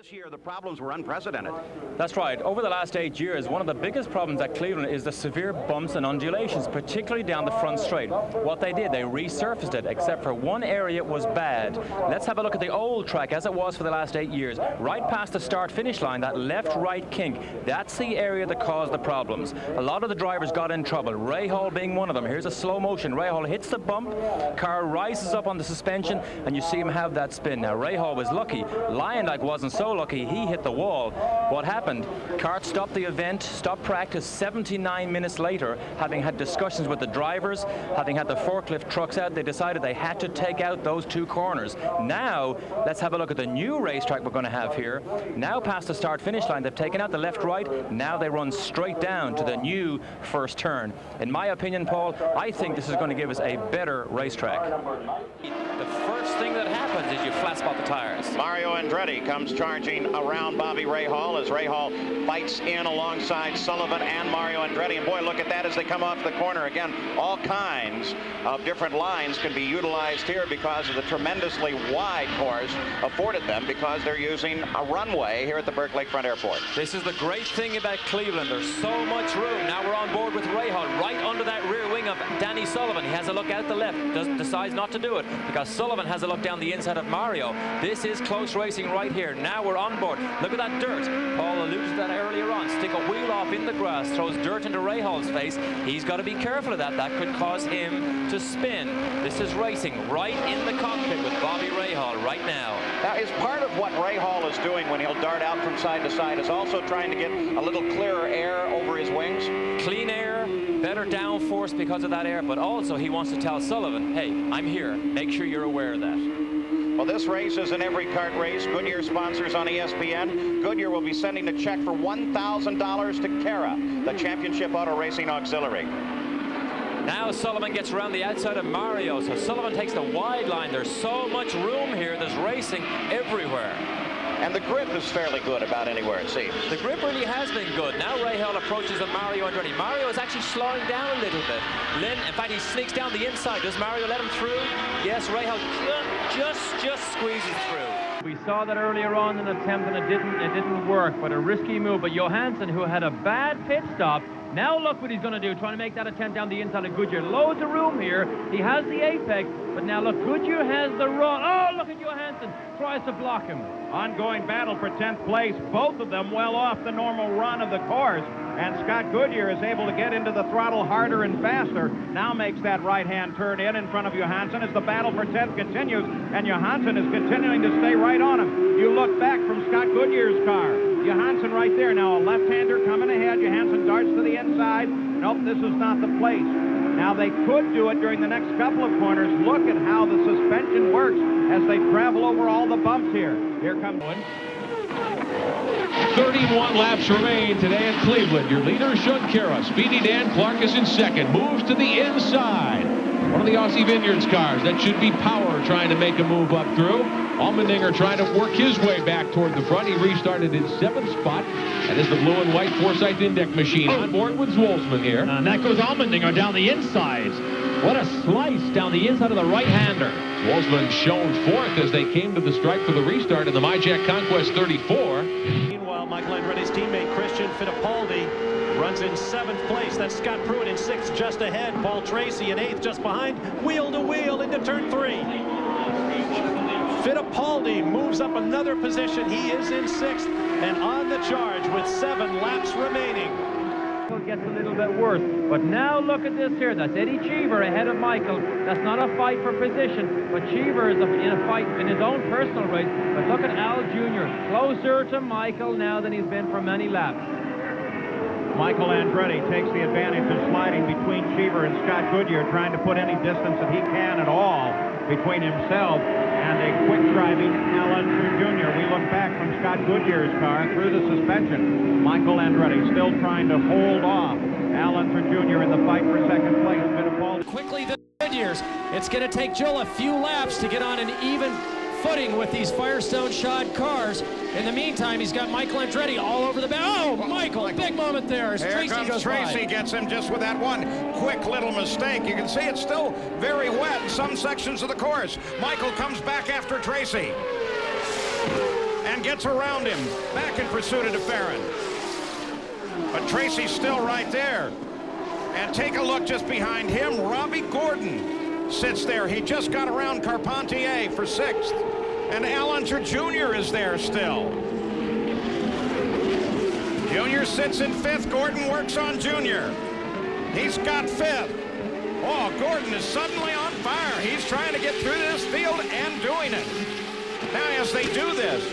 This year, the problems were unprecedented. That's right. Over the last 8 years, one of the biggest problems at Cleveland is the severe bumps and undulations, particularly down the front straight. What they did, they resurfaced it, except for one area was bad. Let's have a look at the old track as it was for the last 8 years. Right past the start-finish line, that left-right kink, that's the area that caused the problems. A lot of the drivers got in trouble, Rahal being one of them. Here's a slow motion. Rahal hits the bump, car rises up on the suspension, and you see him have that spin. Now, Rahal was lucky. Lyondike wasn't so lucky. He hit the wall. What happened? CART stopped the event, stopped practice 79 minutes later, having had discussions with the drivers, having had the forklift trucks out. They decided they had to take out those two corners. Now, let's have a look at the new racetrack we're going to have here. Now, past the start-finish line, they've taken out the left-right. Now they run straight down to the new first turn. In my opinion, Paul, I think this is going to give us a better racetrack. The first thing that happens is you flat spot the tires. Mario Andretti comes charging around Bobby Rahal as Rahal bites in alongside Sullivan and Mario Andretti. And boy, look at that as they come off the corner. Again, all kinds of different lines can be utilized here because of the tremendously wide course afforded them because they're using a runway here at the Burke Lakefront Airport. This is the great thing about Cleveland. There's so much room. Now we're on board with Rahal right under that rear wing of Danny Sullivan. He has a look out the left, decides not to do it because Sullivan has a look down the inside of Mario. This is close racing right here. Now we're on board. Look at that dirt. Paul alluded to that earlier on. Stick a wheel off in the grass, throws dirt into Rahal's face. He's got to be careful of that. That could cause him to spin. This is racing right in the cockpit with Bobby Rahal right now. That is part of what Rahal is doing when he'll dart out from side to side, is also trying to get a little clearer air over his wings. Clean air, better downforce because of that air, but also he wants to tell Sullivan, hey, I'm here. Make sure you're aware of that. Well, this race is an every kart race. Goodyear sponsors on ESPN. Goodyear will be sending a check for $1,000 to Kara, the Championship Auto Racing Auxiliary. Now Sullivan gets around the outside of Mario, so Sullivan takes the wide line. There's so much room here. There's racing everywhere. And the grip is fairly good about anywhere, it seems. The grip really has been good. Now Rahal approaches with Mario Andretti. Mario is actually slowing down a little bit. In fact, he sneaks down the inside. Does Mario let him through? Yes, Rahal just squeezes through. We saw that earlier on in an attempt, and it didn't work, but a risky move. But Johansson, who had a bad pit stop, now look what he's going to do, trying to make that attempt down the inside of Goodyear. Loads of room here. He has the apex, but now look, Goodyear has the run. Oh, look at Johansson. Tries to block him. Ongoing battle for 10th place. Both of them well off the normal run of the course. And Scott Goodyear is able to get into the throttle harder and faster. Now makes that right-hand turn in front of Johansson as the battle for 10th continues. And Johansson is continuing to stay right on him. You look back from Scott Goodyear's car. Johansson right there. Now a left-hander coming ahead. Johansson darts to the inside. Nope, this is not the place. Now they could do it during the next couple of corners. Look at how the suspension works as they travel over all the bumps here. Here comes one. 31 laps remain today in Cleveland. Your leader, Sean Kara. Speedy Dan Clark is in second. Moves to the inside. One of the Aussie Vineyards cars. That should be Power trying to make a move up through. Allmendinger trying to work his way back toward the front. He restarted in 7th spot. That is the blue and white Forsyth Index machine on board with Zwolsman here. And that goes Allmendinger down the inside. What a slice down the inside of the right-hander. Zwolsman shown 4th as they came to the stripe for the restart in the MyJack Conquest 34. Meanwhile, Michael Andretti's teammate Christian Fittipaldi runs in 7th place. That's Scott Pruitt in 6th just ahead. Paul Tracy in 8th just behind. Wheel to wheel into turn 3. Fittipaldi moves up another position. He is in 6th and on the charge with 7 laps remaining. Gets a little bit worse, but now look at this here. That's Eddie Cheever ahead of Michael. That's not a fight for position, but Cheever is in a fight in his own personal race. But look at Al Jr. closer to Michael now than he's been for many laps. Michael Andretti takes the advantage of sliding between Cheever and Scott Goodyear, trying to put any distance that he can at all between himself and a quick-driving Alan Jr. We look back from Scott Goodyear's car through the suspension. Michael Andretti still trying to hold off Alan Jr. in the fight for 2nd place. Quickly the Goodyears. It's going to take Joe a few laps to get on an even footing with these Firestone shod cars. In the meantime, he's got Michael Andretti all over the back. Oh, Michael, big moment there as Tracy goes by. Tracy gets him just with that one quick little mistake. You can see it's still very wet in some sections of the course. Michael comes back after Tracy. And gets around him. Back in pursuit of DeFerrin. But Tracy's still right there. And take a look just behind him. Robbie Gordon sits there. He just got around Carpentier for 6th. And Allinger Jr. is there still. Jr. sits in 5th. Gordon works on Jr. He's got 5th. Oh, Gordon is suddenly on fire. He's trying to get through this field and doing it. Now, as they do this,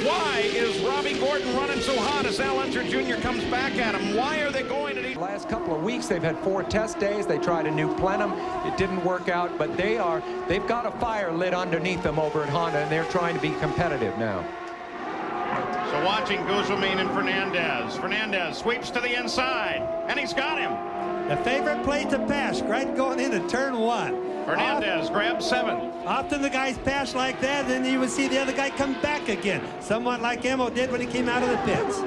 why is Robbie Gordon running so hot as Allinger Jr. comes back at him? Why are they going to the last couple of weeks? They've had 4 test days. They tried a new plenum. It didn't work out, but they've got a fire lit underneath them over at Honda, and they're trying to be competitive now. So watching Guzman and Fernandez. Fernandez sweeps to the inside, and he's got him. The favorite play to pass, right going into turn 1. Fernandez grabs 7th. Often the guys pass like that, then you would see the other guy come back again. Somewhat like Emo did when he came out of the pits.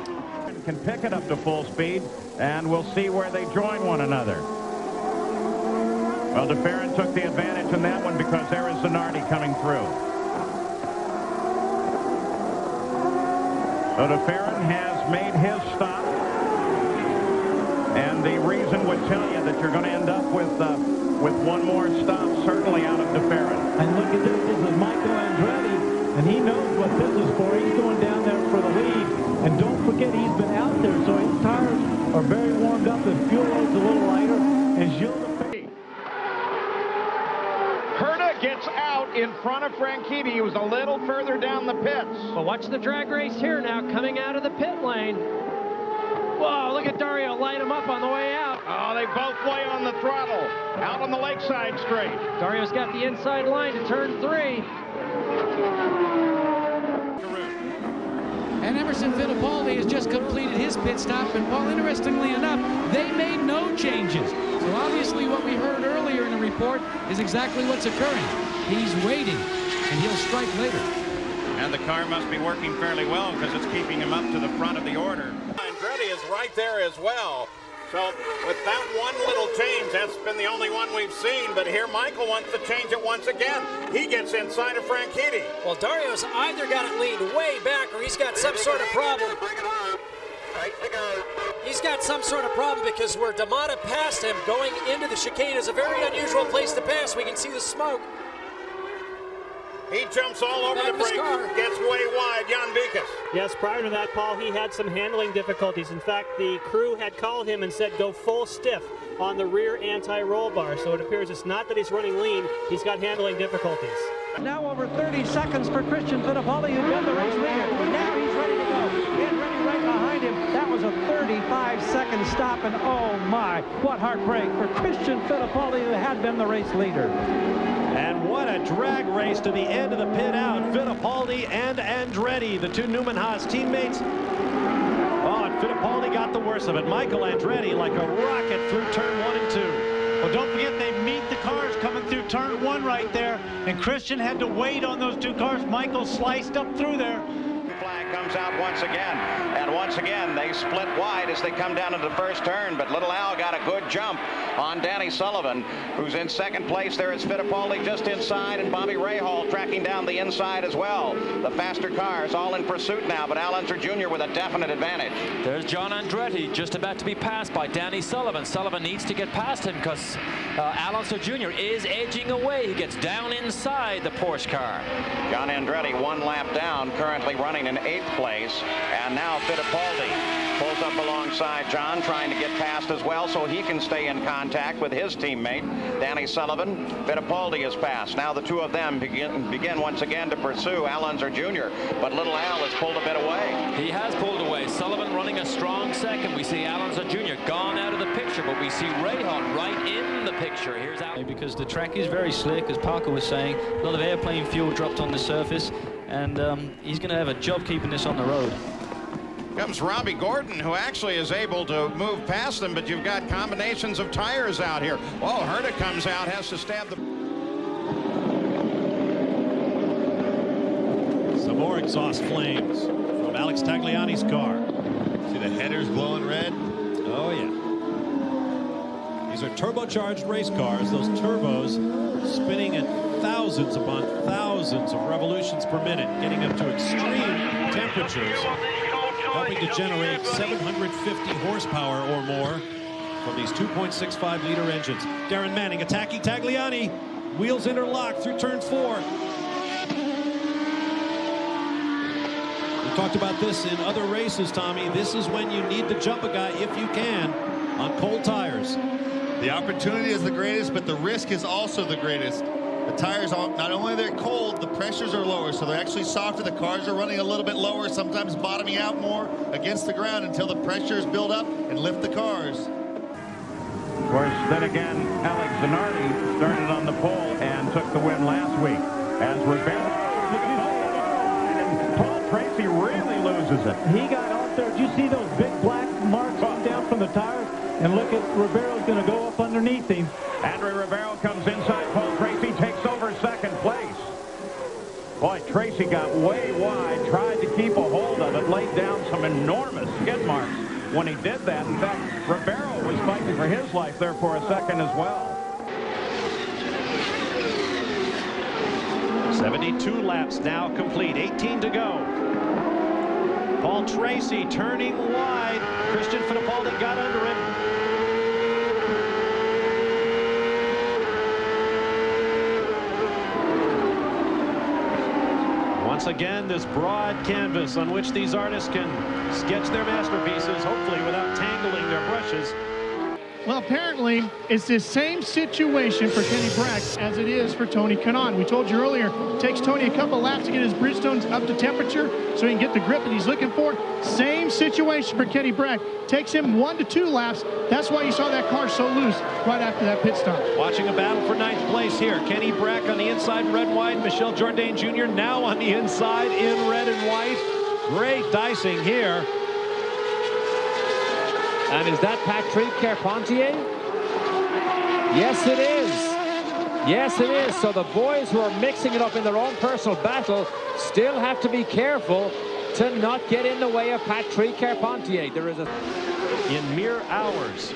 Can pick it up to full speed, and we'll see where they join one another. Well, DeFerrin took the advantage in that one because there is Zanardi coming through. So DeFerrin has made his stop. And the reason would tell you that you're going to end up with one more stop, certainly out of DeFerrin. And look at this. This is Michael Andretti, and he knows what this is for. He's going down there for the lead. And don't forget, he's been out there, so his tires are very warmed up. The fuel load's a little lighter. And Gilles Herta gets out in front of Franchitti. He was a little further down the pits. Well, watch the drag race here now, coming out of the pit lane. Whoa, look at Dario light him up on the way out. Oh, they both lay on the throttle out on the Lakeside Straight. Dario's got the inside line to turn 3. And Emerson Fittipaldi has just completed his pit stop. And Paul, interestingly enough, they made no changes. So obviously what we heard earlier in the report is exactly what's occurring. He's waiting, and he'll strike later. And the car must be working fairly well because it's keeping him up to the front of the order. Andretti is right there as well. So with that one little change, that's been the only one we've seen. But here Michael wants to change it once again. He gets inside of Franchitti. Well, Dario's either got it leaned way back or he's got some sort of problem. He's got some sort of problem because where D'Amata passed him going into the chicane is a very unusual place to pass. We can see the smoke. He jumps all over the brake, gets way wide, Jan Bikas. Yes, prior to that, Paul, he had some handling difficulties. In fact, the crew had called him and said go full stiff on the rear anti-roll bar. So it appears it's not that he's running lean, he's got handling difficulties. now over 30 seconds for Christian Fittipaldi, who's been the race leader. Now he's ready to go. Get ready right behind him. That was a 35-second stop, and oh my, what heartbreak for Christian Fittipaldi, who had been the race leader. And what a drag race to the end of the pit out. Fittipaldi and Andretti, the two Newman Haas teammates. Oh, and Fittipaldi got the worst of it. Michael Andretti like a rocket through turn 1 and 2. Well, don't forget they meet the cars coming through turn 1 right there, and Christian had to wait on those two cars. Michael sliced up through there. Flag comes out once again, and once again they split wide as they come down into the first turn, but Little Al got a good jump on Danny Sullivan, who's in second place. There is Fittipaldi just inside, and Bobby Rahal tracking down the inside as well. The faster cars all in pursuit now, but Allinger Jr. with a definite advantage. There's John Andretti just about to be passed by Danny Sullivan. Sullivan needs to get past him because Allinger Jr. is edging away. He gets down inside the Porsche car. John Andretti 1 lap down, currently running in 8th place, and now Fittipaldi pulls up alongside John, trying to get past as well so he can stay in contact with his teammate Danny Sullivan. Fittipaldi is passed. Now the two of them begin once again to pursue Allinger Jr., but Little Al has pulled a bit away. He has pulled away. Sullivan running a strong second. We see Allinger Jr. gone out of the picture, but we see Rahal right in the picture. Here's Al. Because the track is very slick, as Parker was saying. A lot of airplane fuel dropped on the surface, and he's going to have a job keeping this on the road. Comes Robbie Gordon, who actually is able to move past them, but you've got combinations of tires out here. Oh, Herta comes out, has to stab the... Some more exhaust flames from Alex Tagliani's car. See the headers glowing red? Oh, yeah. These are turbocharged race cars. Those turbos spinning at thousands upon thousands of revolutions per minute, getting up to extreme temperatures, helping to generate 750 horsepower or more from these 2.65 liter engines. Darren Manning attacking Tagliani. Wheels interlock through turn 4. We talked about this in other races, Tommy. This is when you need to jump a guy if you can on cold tires. The opportunity is the greatest, but the risk is also the greatest. The tires are not only they're cold, the pressures are lower, so they're actually softer. The cars are running a little bit lower, sometimes bottoming out more against the ground until the pressures build up and lift the cars. Of course, then again, Alex Zanardi started on the pole and took the win last week. As Rivera, and Paul Tracy really loses it. He got out there. Did you see those big black marks on down from the tires? And look at Rivero's going to go up underneath him. Andre Rivera comes inside. Paul Tracy takes over second place. Boy, Tracy got way wide, tried to keep a hold of it, laid down some enormous skid marks when he did that. In fact, Rivera was fighting for his life there for a second as well. 72 laps now complete, 18 to go. Paul Tracy turning wide. Christian Fittipaldi got under him. Once again, this broad canvas on which these artists can sketch their masterpieces, hopefully without tangling their brushes. Well, apparently, it's the same situation for Kenny Brack as it is for Tony Kanaan. We told you earlier, it takes Tony a couple laps to get his Bridgestones up to temperature so he can get the grip that he's looking for. Same situation for Kenny Brack. Takes him 1 to 2 laps. That's why you saw that car so loose right after that pit stop. Watching a battle for 9th place here. Kenny Brack on the inside in red and white. Michel Jourdain Jr. now on the inside in red and white. Great dicing here. And is that Patrick Carpentier? Yes, it is. Yes, it is. So the boys who are mixing it up in their own personal battle still have to be careful to not get in the way of Patrick Carpentier. There is a... in mere hours.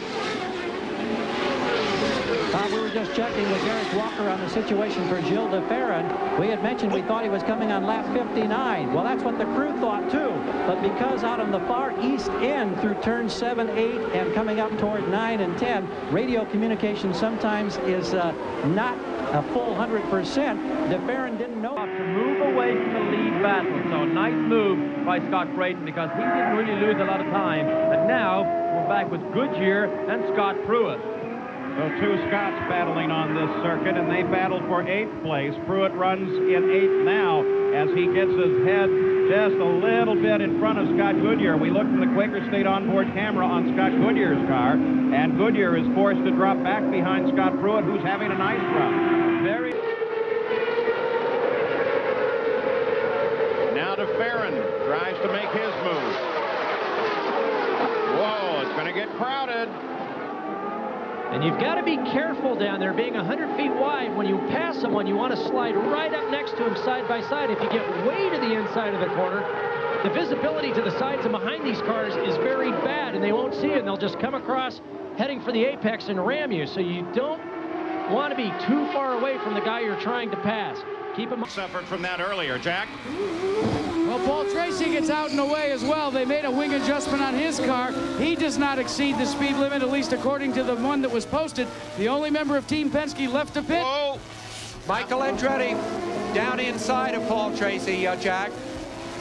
We were just checking with Eric Walker on the situation for Gilles de Ferran. We had mentioned we thought he was coming on lap 59. Well, that's what the crew thought too. But because out on the far east end through turns 7, 8, and coming up toward 9 and 10, radio communication sometimes is not a full 100%. De Ferran didn't know. To move away from the lead battle. So nice move by Scott Brayton because he didn't really lose a lot of time. And now we're back with Goodyear and Scott Pruitt. So two Scots battling on this circuit, and they battle for 8th place. Pruitt runs in 8th now as he gets his head just a little bit in front of Scott Goodyear. We looked in the Quaker State onboard camera on Scott Goodyear's car, and Goodyear is forced to drop back behind Scott Pruitt, who's having a nice run. Very. Now de Ferran tries to make his move. Whoa, it's going to get crowded. And you've got to be careful down there, being 100 feet wide. When you pass someone, you want to slide right up next to him side by side. If you get way to the inside of the corner, the visibility to the sides and behind these cars is very bad, and they won't see it, and they'll just come across heading for the apex and ram you. So you don't want to be too far away from the guy you're trying to pass. Keep him... Suffered from that earlier, Jack. Well, Paul Tracy gets out and away as well. They made a wing adjustment on his car. He does not exceed the speed limit, at least according to the one that was posted. The only member of Team Penske left to pit. Whoa. Michael Andretti down inside of Paul Tracy, Jack.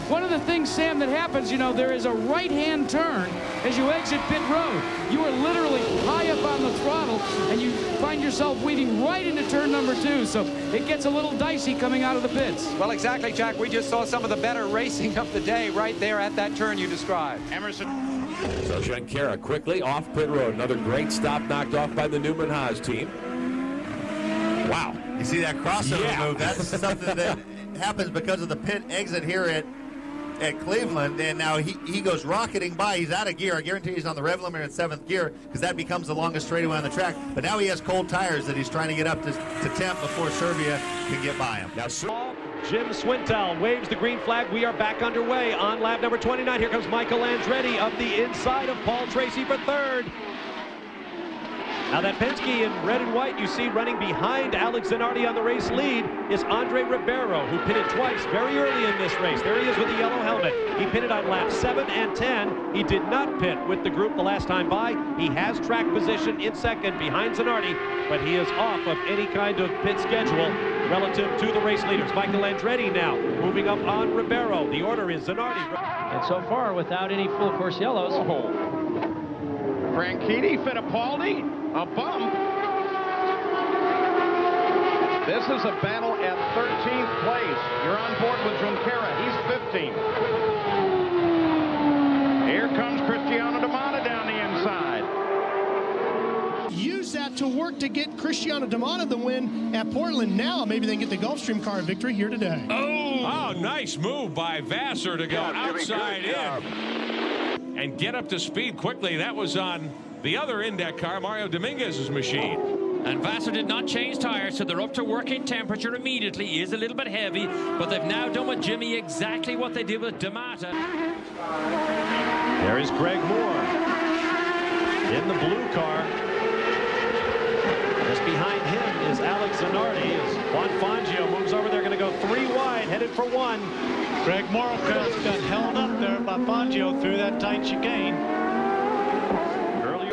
One of the things, Sam, that happens, you know, there is a right-hand turn as you exit pit road. You are literally high up on the throttle, and you find yourself weaving right into turn number 2. So it gets a little dicey coming out of the pits. Well, exactly, Jack. We just saw some of the better racing of the day right there at that turn you described. Emerson. So Shankara quickly off pit road. Another great stop knocked off by the Newman Haas team. Wow. You see that crossover move? That's something that happens because of the pit exit here at Cleveland, and now he goes rocketing by. He's out of gear. I guarantee he's on the rev limiter in 7th gear because that becomes the longest straightaway on the track. But now he has cold tires that he's trying to get up to temp before Serbia can get by him. Now Jim Swintel waves the green flag. We are back underway on lap number 29. Here comes Michael Andretti up the inside of Paul Tracy for 3rd. Now that Penske in red and white you see running behind Alex Zanardi on the race lead is Andre Ribeiro, who pitted twice very early in this race. There he is with the yellow helmet. He pitted on laps 7 and 10. He did not pit with the group the last time by. He has track position in second behind Zanardi, but he is off of any kind of pit schedule relative to the race leaders. Michael Andretti now moving up on Ribeiro. The order is Zanardi. And so far, without any full course yellows. Franchitti, Fittipaldi, a bump. This is a battle at 13th place. You're on board with Junqueira. He's 15th. Here comes Cristiano Damata down the inside. Use that to work to get Cristiano Damata the win at Portland. Now maybe they can get the Gulfstream car victory here today. Oh, nice move by Vassar to go outside in and get up to speed quickly. That was on the other IndyCar car, Mario Dominguez's machine. And Vassar did not change tires, so they're up to working temperature immediately. He is a little bit heavy, but they've now done with Jimmy exactly what they did with Damata. There is Greg Moore in the blue car. Just behind him is Alex Zanardi as Juan Fangio moves over. They're going to go 3 wide, headed for 1. Greg Moore got held up there by Fangio through that tight chicane. Early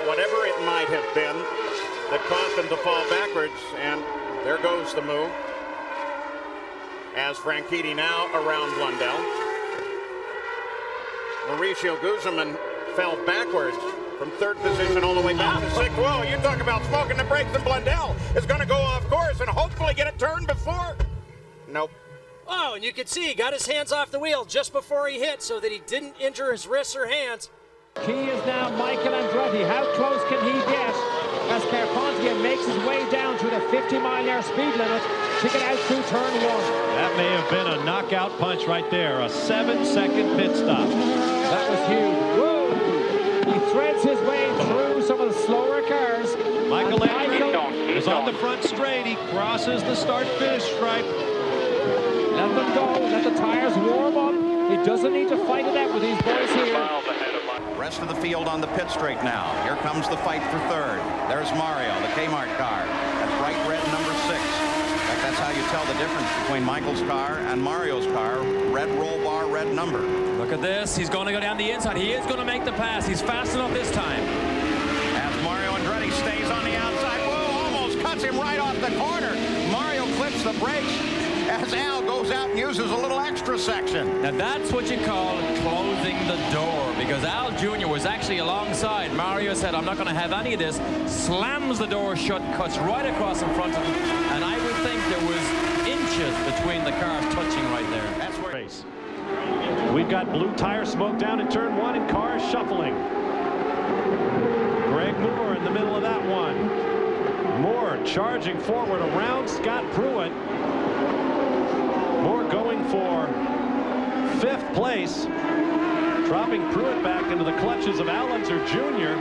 whatever it might have been that caused him to fall backwards, and there goes the move. As Franchitti now around Blundell. Mauricio Guzman fell backwards from 3rd position all the way back to 6th. Whoa, you talk about smoking the brakes, and Blundell is going to go off course and hopefully get a turn before. Nope. Oh, and you can see he got his hands off the wheel just before he hit so that he didn't injure his wrists or hands. Key is now Michael Andretti. How close can he get as Carpentier makes his way down to the 50-mile-an-hour speed limit to get out through turn 1? That may have been a knockout punch right there. A 7-second pit stop. That was huge. Whoa! He threads his way through some of the slower cars. Michael Andretti is on the front straight. He crosses the start-finish stripe. Let them go. Let the tires warm up. He doesn't need to fight it out with these boys here. Rest of the field on the pit straight now. Here comes the fight for 3rd. There's Mario, the Kmart car. That's bright red number 6. In fact, that's how you tell the difference between Michael's car and Mario's car. Red roll bar, red number. Look at this. He's going to go down the inside. He is going to make the pass. He's fast enough this time. As Mario Andretti stays on the outside. Whoa, almost cuts him right off the corner. Mario clips the brakes as Al goes out and uses a little extra section. Now that's what you call closing the door, because Al Jr. was actually alongside. Mario said, I'm not going to have any of this. Slams the door shut, cuts right across in front of him, and I would think there was inches between the cars touching right there. That's where race. We've got blue tire smoke down in turn 1 and cars shuffling. Greg Moore in the middle of that one. Moore charging forward around Scott Pruitt. Moore going for 5th place, dropping Pruitt back into the clutches of Al Unser Jr.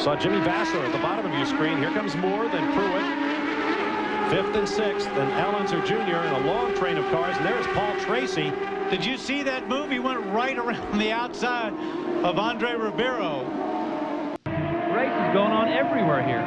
Saw Jimmy Vassar at the bottom of your screen. Here comes Moore, then Pruitt. 5th and 6th, then Al Unser Jr. in a long train of cars. And there's Paul Tracy. Did you see that move? He went right around the outside of Andre Ribeiro. Race is going on everywhere here.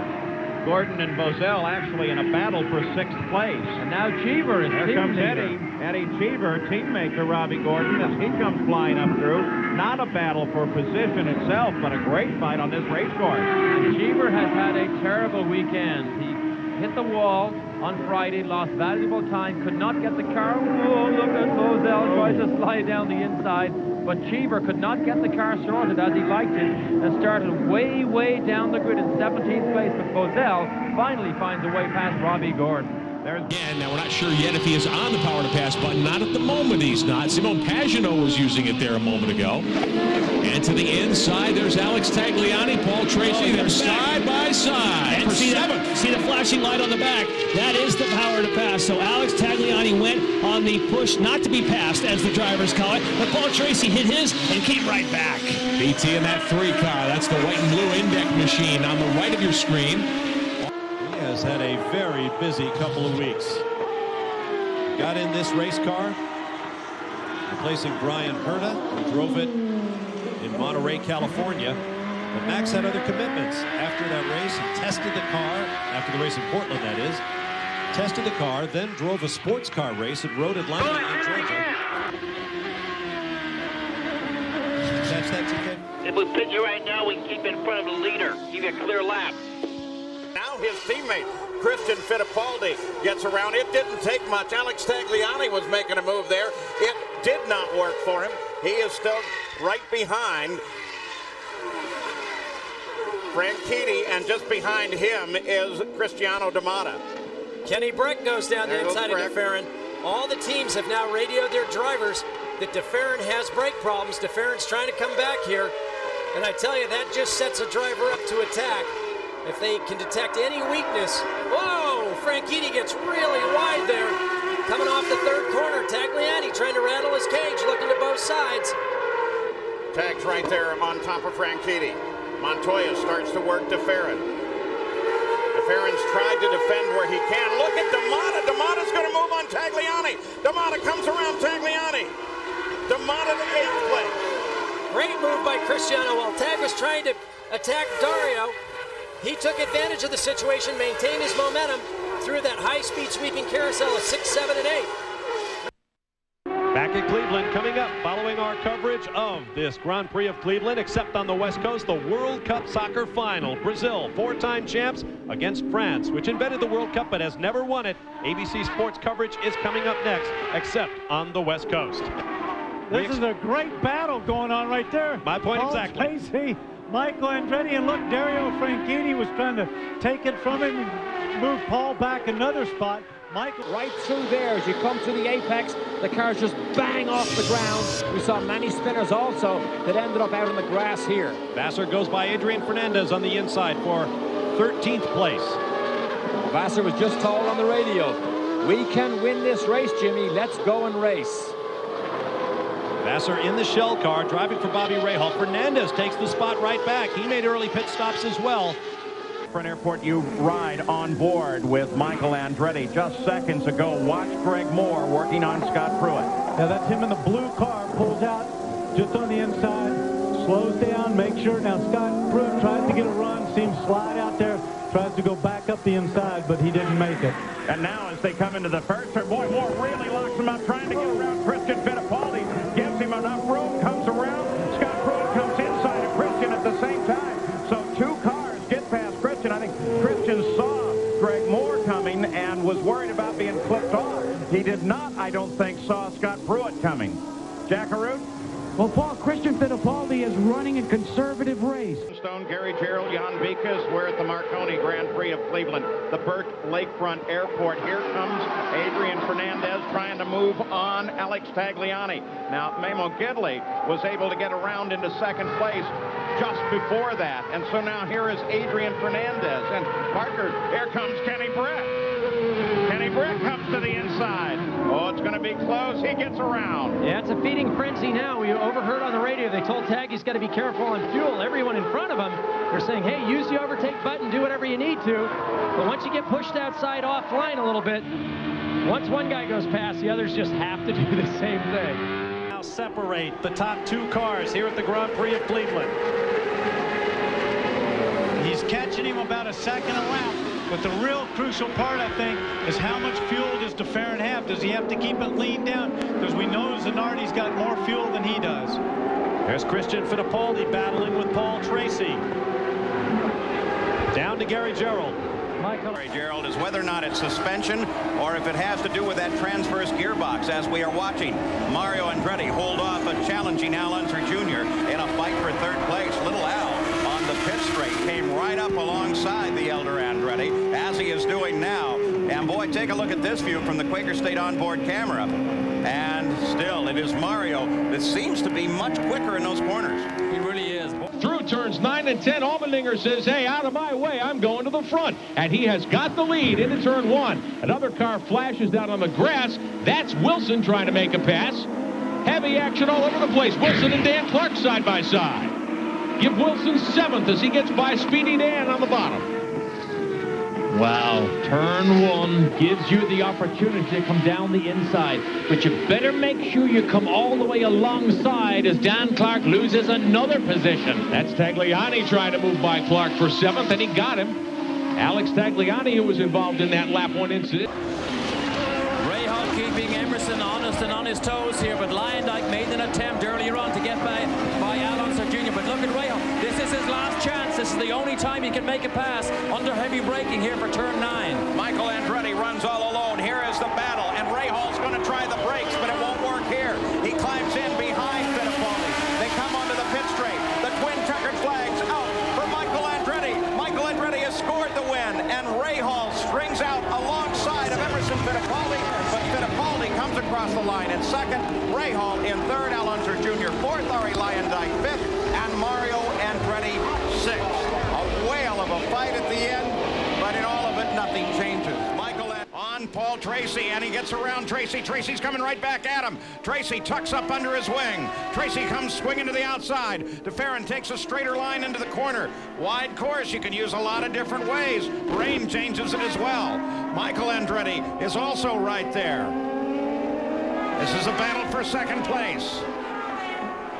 Gordon and Bozell actually in a battle for 6th place. And now Cheever is here. Comes Eddie Cheever, teammate to Robbie Gordon, as he comes flying up through. Not a battle for position itself, but a great fight on this race course. And Cheever has had a terrible weekend. He hit the wall on Friday, lost valuable time, could not get the car. Oh, look at Bozell tries to slide down the inside. But Cheever could not get the car sorted as he liked it and started way, way down the grid in 17th place. But Bozell finally finds a way past Robbie Gordon. Again, now we're not sure yet if he is on the power to pass button. Not at the moment he's not. Simone Pagenaud was using it there a moment ago. And to the inside, there's Alex Tagliani, Paul Tracy. They're side by side. And see the flashing light on the back. That is the power to pass. So Alex Tagliani went on the push not to be passed, as the drivers call it. But Paul Tracy hit his and came right back. BT in that 3 car. That's the white and blue Index machine on the right of your screen. Has had a very busy couple of weeks. Got in this race car, replacing Brian Herta, who drove it in Monterey, California. But Max had other commitments. After that race, he tested the car, after the race in Portland, that is. Tested the car, then drove a sports car race at Road Atlanta in Georgia. Catch that, chicane? If we pitch it right now, we can keep in front of the leader. Give you a clear lap. Now his teammate, Christian Fittipaldi, gets around. It didn't take much. Alex Tagliani was making a move there. It did not work for him. He is still right behind Franchitti, and just behind him is Cristiano D'Amata. Kenny Breck goes down the inside of DeFerrin. All the teams have now radioed their drivers that DeFerrin has brake problems. DeFerrin's trying to come back here. And I tell you, that just sets a driver up to attack. If they can detect any weakness. Whoa! Franchitti gets really wide there. Coming off the third corner. Tagliani trying to rattle his cage, looking to both sides. Tags right there on top of Franchitti. Montoya starts to work DeFerrin. DeFerrin's tried to defend where he can. Look at D'Amata. D'Amata's going to move on Tagliani. D'Amata comes around Tagliani. D'Amata to 8th place. Great move by Cristiano. While Tag was trying to attack Dario, he took advantage of the situation, maintained his momentum through that high-speed sweeping carousel of 6, 7, and 8. Back at Cleveland coming up following our coverage of this Grand Prix of Cleveland, except on the West Coast, the World Cup Soccer Final. Brazil, 4-time champs against France, which invented the World Cup but has never won it. ABC Sports coverage is coming up next, except on the West Coast. This is a great battle going on right there. My point exactly. Tracy, Michael Andretti, and look, Dario Franchitti was trying to take it from him and move Paul back another spot. Michael right through there as you come to the apex, the cars just bang off the ground. We saw many spinners also that ended up out in the grass here. Vassar goes by Adrian Fernandez on the inside for 13th place. Vassar was just told on the radio, we can win this race, Jimmy. Let's go and race. Vassar in the shell car driving for Bobby Rahal. Fernandez takes the spot right back. He made early pit stops as well. Front Airport, you ride on board with Michael Andretti. Just seconds ago, watch Greg Moore working on Scott Pruitt. Yeah, that's him in the blue car, pulls out just on the inside, slows down, makes sure. Now Scott Pruitt tries to get a run, seems slide out there, tries to go back up the inside, but he didn't make it. And now as they come into the first turn, boy, Moore really locks him up, trying to get around Christian Fittipaldi, gives him enough room, comes around, Scott Pruitt comes inside of Christian at the same time. So two cars get past Christian. I think Christian saw Greg Moore coming and was worried about being flipped off. He did not, I don't think, saw Scott Pruitt coming. Jackaroo? Well, Paul, Christian Fittipaldi is running a conservative race. Stone, Gary Gerald, Jan Vikas. We're at the Marconi Grand Prix of Cleveland, the Burke Lakefront Airport. Here comes Adrian Fernandez trying to move on Alex Tagliani. Now, Memo Gidley was able to get around into second place just before that. And so now here is Adrian Fernandez. And Parker, here comes Kenny Brett. Kenny Brett comes to the inside. Oh, it's going to be close. He gets around. Yeah, it's a feeding frenzy now. We overheard on the radio. They told Tag he's got to be careful on fuel. Everyone in front of him, they're saying, hey, use the overtake button, do whatever you need to. But once you get pushed outside offline a little bit, once one guy goes past, the others just have to do the same thing. Now separate the top two cars here at the Grand Prix of Cleveland. He's catching him about a second a lap. But the real crucial part, I think, is how much fuel does DeFerrin have? Does he have to keep it lean down? Because we know Zanardi's got more fuel than he does. There's Christian Fittipaldi battling with Paul Tracy. Down to Gary Gerald. Gary Gerald is whether or not it's suspension or if it has to do with that transverse gearbox, as we are watching Mario Andretti hold off a challenging Al Unser Jr. in a fight for third place. Little Al on the pit straight came right up alongside the elder Andretti, as he is doing now. And boy, take a look at this view from the Quaker State onboard camera. And still, it is Mario that seems to be much quicker in those corners. He really is. Through turns 9 and 10, Allmendinger says, hey, out of my way, I'm going to the front. And he has got the lead into turn 1. Another car flashes down on the grass. That's Wilson trying to make a pass. Heavy action all over the place. Wilson and Dan Clark side by side. Give Wilson 7th as he gets by Speedy Dan on the bottom. Wow, turn one gives you the opportunity to come down the inside, but you better make sure you come all the way alongside as Dan Clark loses another position. That's Tagliani trying to move by Clark for 7th, and he got him. Alex Tagliani, who was involved in that lap 1 incident. Rahal keeping Emerson honest and on his toes here, but Lyondike made an attempt earlier on to get by Alonso Jr., but look at Rahal. This is his last chance. This is the only time he can make a pass under heavy braking here for turn 9. Michael Andretti runs all alone. Here is the battle, and Rahal's going to try the brakes, but it won't work here. He climbs in behind Fittipaldi. They come onto the pit straight. The twin checkered flags out for Michael Andretti. Michael Andretti has scored the win, and Rahal strings out alongside of Emerson Fittipaldi, but Fittipaldi comes across the line in 2nd, Rahal in 3rd, Alonso Jr. 4th, Ari Lyondike 5th, and Mario Andretti 6th. A whale of a fight at the end, but in all of it, nothing changes. Michael on Paul Tracy, and he gets around Tracy. Tracy's coming right back at him. Tracy tucks up under his wing. Tracy comes swinging to the outside. DeFerrin takes a straighter line into the corner. Wide course, you can use a lot of different ways. Rain changes it as well. Michael Andretti is also right there. This is a battle for 2nd place.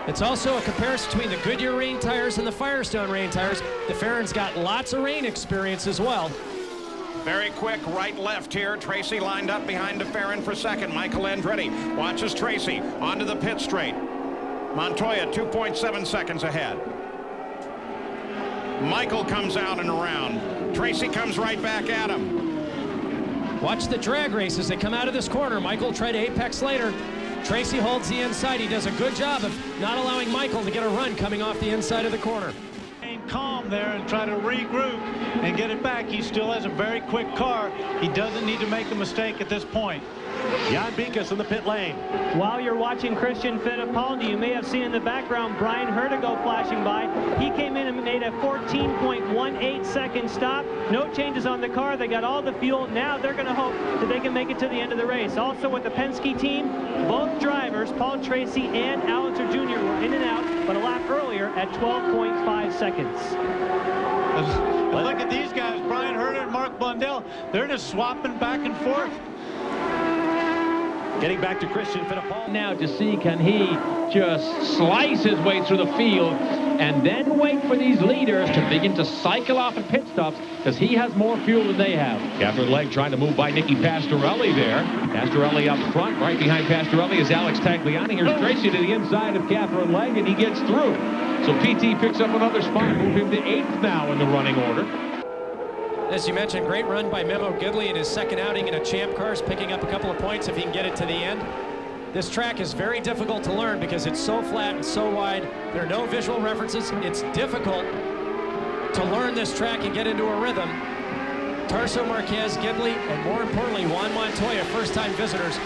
It's also a comparison between the Goodyear rain tires and the Firestone rain tires. DeFerrin's got lots of rain experience as well. Very quick right-left here. Tracy lined up behind DeFerrin for 2nd. Michael Andretti watches Tracy onto the pit straight. Montoya 2.7 seconds ahead. Michael comes out and around. Tracy comes right back at him. Watch the drag race as they come out of this corner. Michael tried to apex later. Tracy holds the inside. He does a good job of not allowing Michael to get a run coming off the inside of the corner. Calm there and try to regroup and get it back. He still has a very quick car. He doesn't need to make a mistake at this point. Jan Binkis in the pit lane. While you're watching Christian Fittipaldi, you may have seen in the background Brian Hertigo flashing by. He came in and made a 14.18 second stop. No changes on the car. They got all the fuel. Now they're going to hope that they can make it to the end of the race. Also with the Penske team, both drivers, Paul Tracy and Alonso Jr. were in and out, but a lap earlier at 12.5 seconds. Look at these guys, Brian Herter and Mark Blundell. They're just swapping back and forth. Getting back to Christian Fittipaldi. Now to see, can he just slice his way through the field and then wait for these leaders to begin to cycle off at pit stops, because he has more fuel than they have. Catherine Legg trying to move by Nicky Pastorelli there. Pastorelli up front. Right behind Pastorelli is Alex Tagliani. Here's Tracy to the inside of Catherine Legg, and he gets through. So PT picks up another spot, move him to 8th now in the running order. As you mentioned, great run by Memo Gidley in his 2nd outing in a Champ Cars, picking up a couple of points if he can get it to the end. This track is very difficult to learn because it's so flat and so wide. There are no visual references. It's difficult to learn this track and get into a rhythm. Tarso Marquez, Gidley, and more importantly, Juan Montoya, first-time visitors.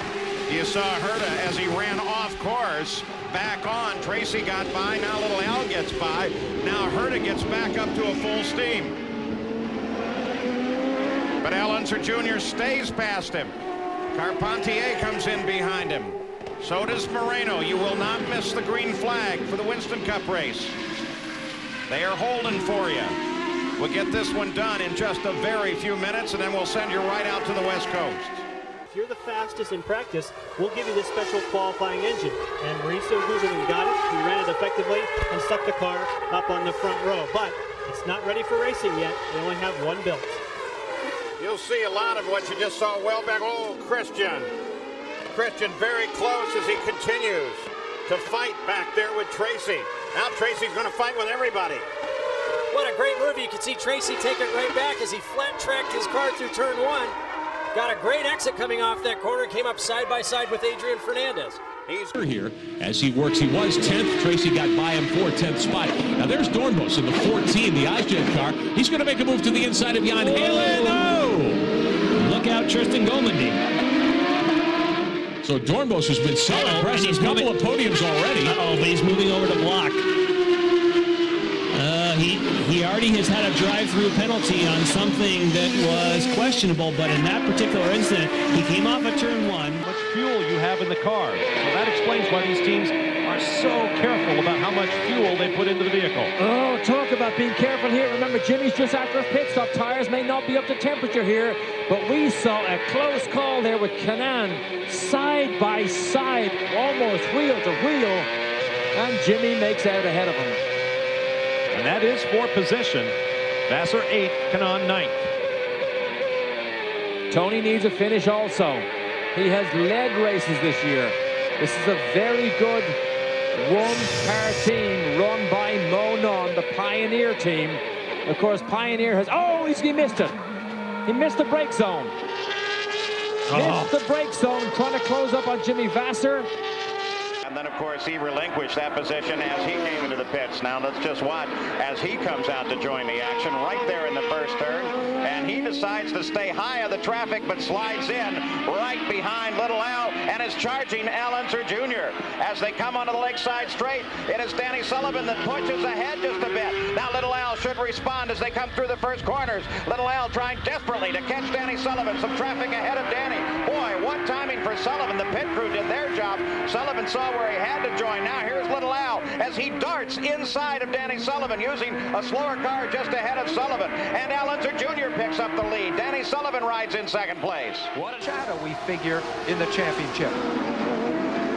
You saw Herta as he ran off course, back on. Tracy got by, now little Al gets by. Now Herta gets back up to a full steam. But Alonso Jr. stays past him. Carpentier comes in behind him. So does Moreno. You will not miss the green flag for the Winston Cup race. They are holding for you. We'll get this one done in just a very few minutes, and then we'll send you right out to the West Coast. If you're the fastest in practice, we'll give you this special qualifying engine. And Mauricio Guzman got it. He ran it effectively and stuck the car up on the front row. But it's not ready for racing yet. They only have one built. You'll see a lot of what you just saw well back. Oh, Christian. Christian very close as he continues to fight back there with Tracy. Now Tracy's going to fight with everybody. What a great move. You can see Tracy take it right back as he flat-tracked his car through turn 1. Got a great exit coming off that corner. Came up side by side with Adrian Fernandez. He's here as he works. He was 10th. Tracy got by him for 10th spot. Now there's Dornbos in the 14, the Osjet car. He's going to make a move to the inside of Jan Halen. Oh! Look out, Tristan Golmandy. So Dornbos has been so impressive. A couple of podiums already. Uh-oh, but he's moving over to block. He already has had a drive-through penalty on something that was questionable, but in that particular incident, he came off of turn 1. How much fuel you have in the car. So that explains why these teams are are so careful about how much fuel they put into the vehicle. Oh, talk about being careful here. Remember, Jimmy's just after a pit stop. Tires may not be up to temperature here, but we saw a close call there with Canaan side by side, almost wheel to wheel, and Jimmy makes out ahead of him. And that is for position. Vassar 8th, Canaan 9th. Tony needs a finish also. He has led races this year. This is a very good one-car team run by Mo Nunn, the Pioneer team. Of course, Pioneer has... Oh, he missed it. He missed the brake zone. Missed the brake zone, trying to close up on Jimmy Vassar. And then, of course, he relinquished that position as he came into the pits. Now, let's just watch as he comes out to join the action right there in the first turn. And he decides to stay high of the traffic, but slides in right behind Little Al and is charging Al Unser Jr. As they come onto the lakeside straight, it is Danny Sullivan that pushes ahead just a bit. Now, Little Al should respond as they come through the first corners. Little Al trying desperately to catch Danny Sullivan. Some traffic ahead of Danny. Boy, what timing for Sullivan. The pit crew did their job. Sullivan saw where he had to join. Now here's Little Al as he darts inside of Danny Sullivan using a slower car just ahead of Sullivan. And Al Unser Jr. picks up the lead. Danny Sullivan rides in second place. What a shadow we figure in the championship.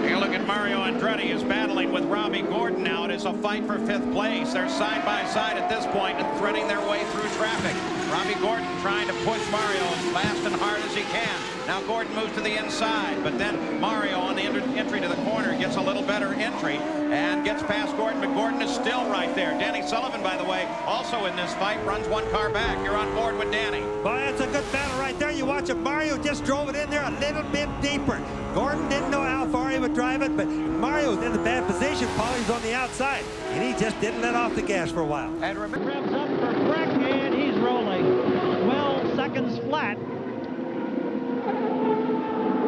You look at Mario Andretti is battling with Robbie Gordon now. It is a fight for 5th place. They're side by side at this point and threading their way through traffic. Robbie Gordon trying to push Mario as fast and hard as he can. Now Gordon moves to the inside, but then Mario on the entry to the corner gets a little better entry and gets past Gordon, but Gordon is still right there. Danny Sullivan, by the way, also in this fight, runs one car back. You're on board with Danny. Boy, that's a good battle right there. You watch it. Mario just drove it in there a little bit deeper. Gordon didn't know how far he would drive it, but Mario's in the bad position. Paulie's on the outside, and he just didn't let off the gas for a while. And revs up for Breck, and he's rolling 12 seconds flat.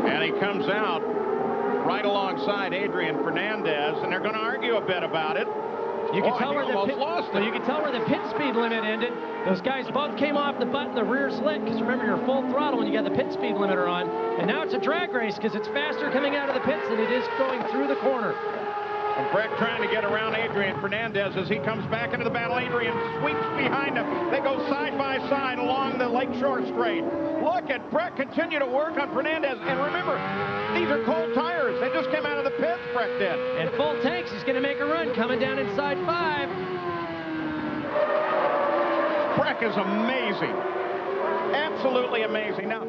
And he comes out right alongside Adrian Fernandez, and they're going to argue a bit about it. You can tell where the pit speed limit ended. Those guys both came off the button, the rear slit, because remember, you're full throttle when you got the pit speed limiter on. And now it's a drag race because it's faster coming out of the pits than it is going through the corner. And Breck trying to get around Adrian Fernandez as he comes back into the battle. Adrian sweeps behind him. They go side by side along the Lakeshore Straight. Look at Breck continue to work on Fernandez. And remember, these are cold tires. They just came out of the pits, Breck did. And full tanks, he's going to make a run coming down inside 5. Breck is amazing. Absolutely amazing. Now,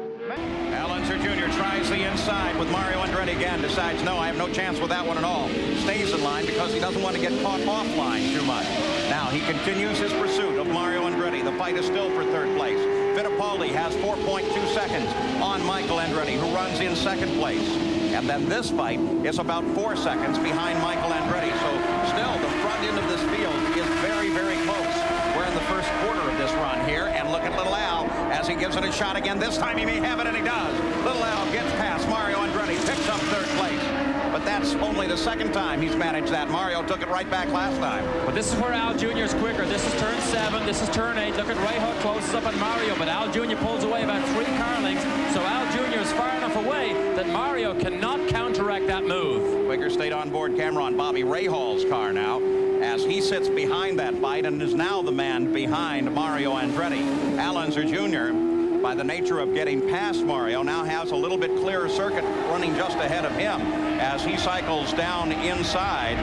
Al Unser Jr. tries the inside with Mario Andretti again. Decides, no, I have no chance with that one at all. Stays in line because he doesn't want to get caught offline too much. Now he continues his pursuit of Mario Andretti. The fight is still for 3rd place. Fittipaldi has 4.2 seconds on Michael Andretti, who runs in 2nd place. And then this fight is about 4 seconds behind Michael Andretti. So still, the front end of this field is very, very close. We're in the first quarter of this run here, and look at Little Al as he gives it a shot again. This time he may have it, and he does. Little Al gets past Mario Andretti, picks up 3rd place. But that's only the 2nd time he's managed that. Mario took it right back last time. But this is where Al Jr. is quicker. This is turn 7. This is turn 8. Look at Rahal closes up on Mario, but Al Jr. pulls away about 3 car lengths. So Al Jr. is far enough away that Mario cannot counteract that move. Quaker stayed on board camera on Bobby Rahal's car now, as he sits behind that fight and is now the man behind Mario Andretti. Al Unser Jr., by the nature of getting past Mario, now has a little bit clearer circuit running just ahead of him as he cycles down inside.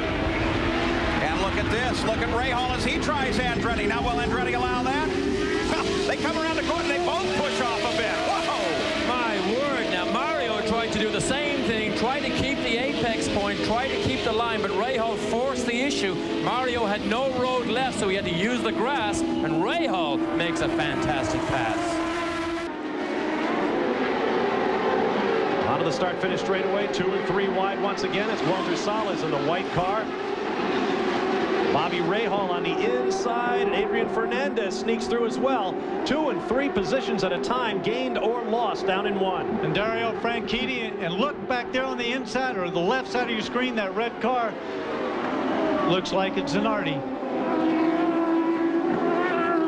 And look at this. Look at Rahal as he tries Andretti. Now, will Andretti allow that? They come around the corner. They both push off a bit. Whoa! My word. Now, Mario tried to do the same thing, tried to keep the apex point, tried to keep the line, but Rahal forced the issue. Mario had no road left, so he had to use the grass, and Rahal makes a fantastic pass. Onto the start-finish straightaway, 2 and 3 wide once again. It's Walter Salas in the white car. Bobby Rahal on the inside, and Adrian Fernandez sneaks through as well. 2 and 3 positions at a time, gained or lost, down in 1. And Dario Franchitti, and look back there on the inside or the left side of your screen, that red car looks like it's Zanardi.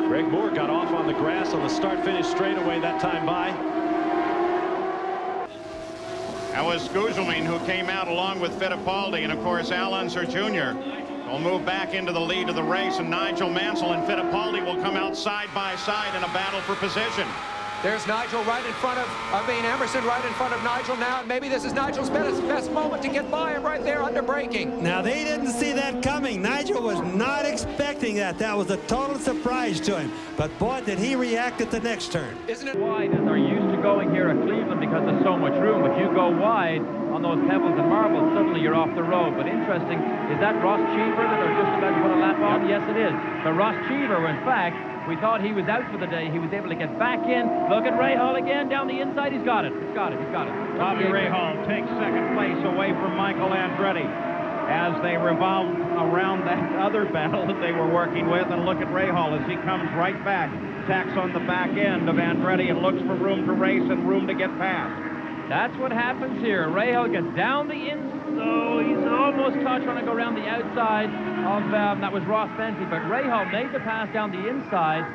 Greg Moore got off on the grass on the start-finish straightaway that time by. That was Guzman who came out along with Fittipaldi, and of course Al Unser Jr. will move back into the lead of the race, and Nigel Mansell and Fittipaldi will come out side by side in a battle for position. There's Nigel right in front of, Emerson right in front of Nigel now, and maybe this is Nigel's best moment to get by him right there under braking. Now, they didn't see that coming. Nigel was not expecting that. That was a total surprise to him. But boy, did he react at the next turn. Isn't it wide as they're used to going here at Cleveland because there's so much room. If you go wide on those pebbles and marbles, suddenly you're off the road. But interesting, is that Ross Cheever that they're just about to put a lap on? Yes, it is. So Ross Cheever, in fact, we thought he was out for the day. He was able to get back in. Look at Rahal again down the inside. He's got it. He's got it. He's got it. Bobby Rahal takes second place away from Michael Andretti as they revolve around that other battle that they were working with. And look at Rahal as he comes right back, tacks on the back end of Andretti and looks for room to race and room to get past. That's what happens here. Rahal gets down the inside. So he's almost caught trying to go around the outside of, that was Ross Bentley, but Rahal made the pass down the inside.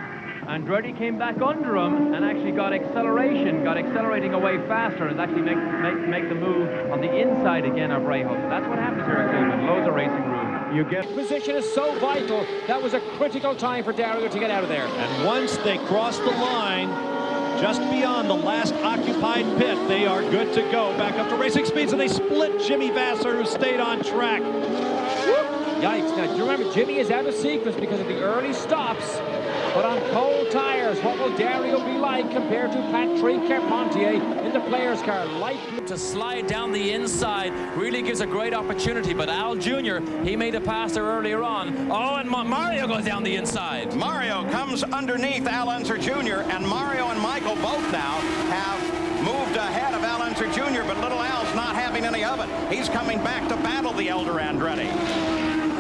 Andretti came back under him and actually got accelerating away faster, and actually make the move on the inside again of Rahal. So that's what happens here at Cleveland. Loads of racing room. You get position is so vital. That was a critical time for Dario to get out of there. And once they cross the line, just beyond the last occupied pit, they are good to go. Back up to racing speeds, and they split Jimmy Vasser, who stayed on track. Yikes. Now, do you remember, Jimmy is out of sequence because of the early stops. But on cold tires, what will Dario be like compared to Patrick Carpentier in the player's car? Light to slide down the inside really gives a great opportunity, but Al Jr., he made a pass there earlier on. Oh, and Mario goes down the inside. Mario comes underneath Al Unser Jr., and Mario and Michael both now have moved ahead of Al Unser Jr., but little Al's not having any of it. He's coming back to battle the elder Andretti.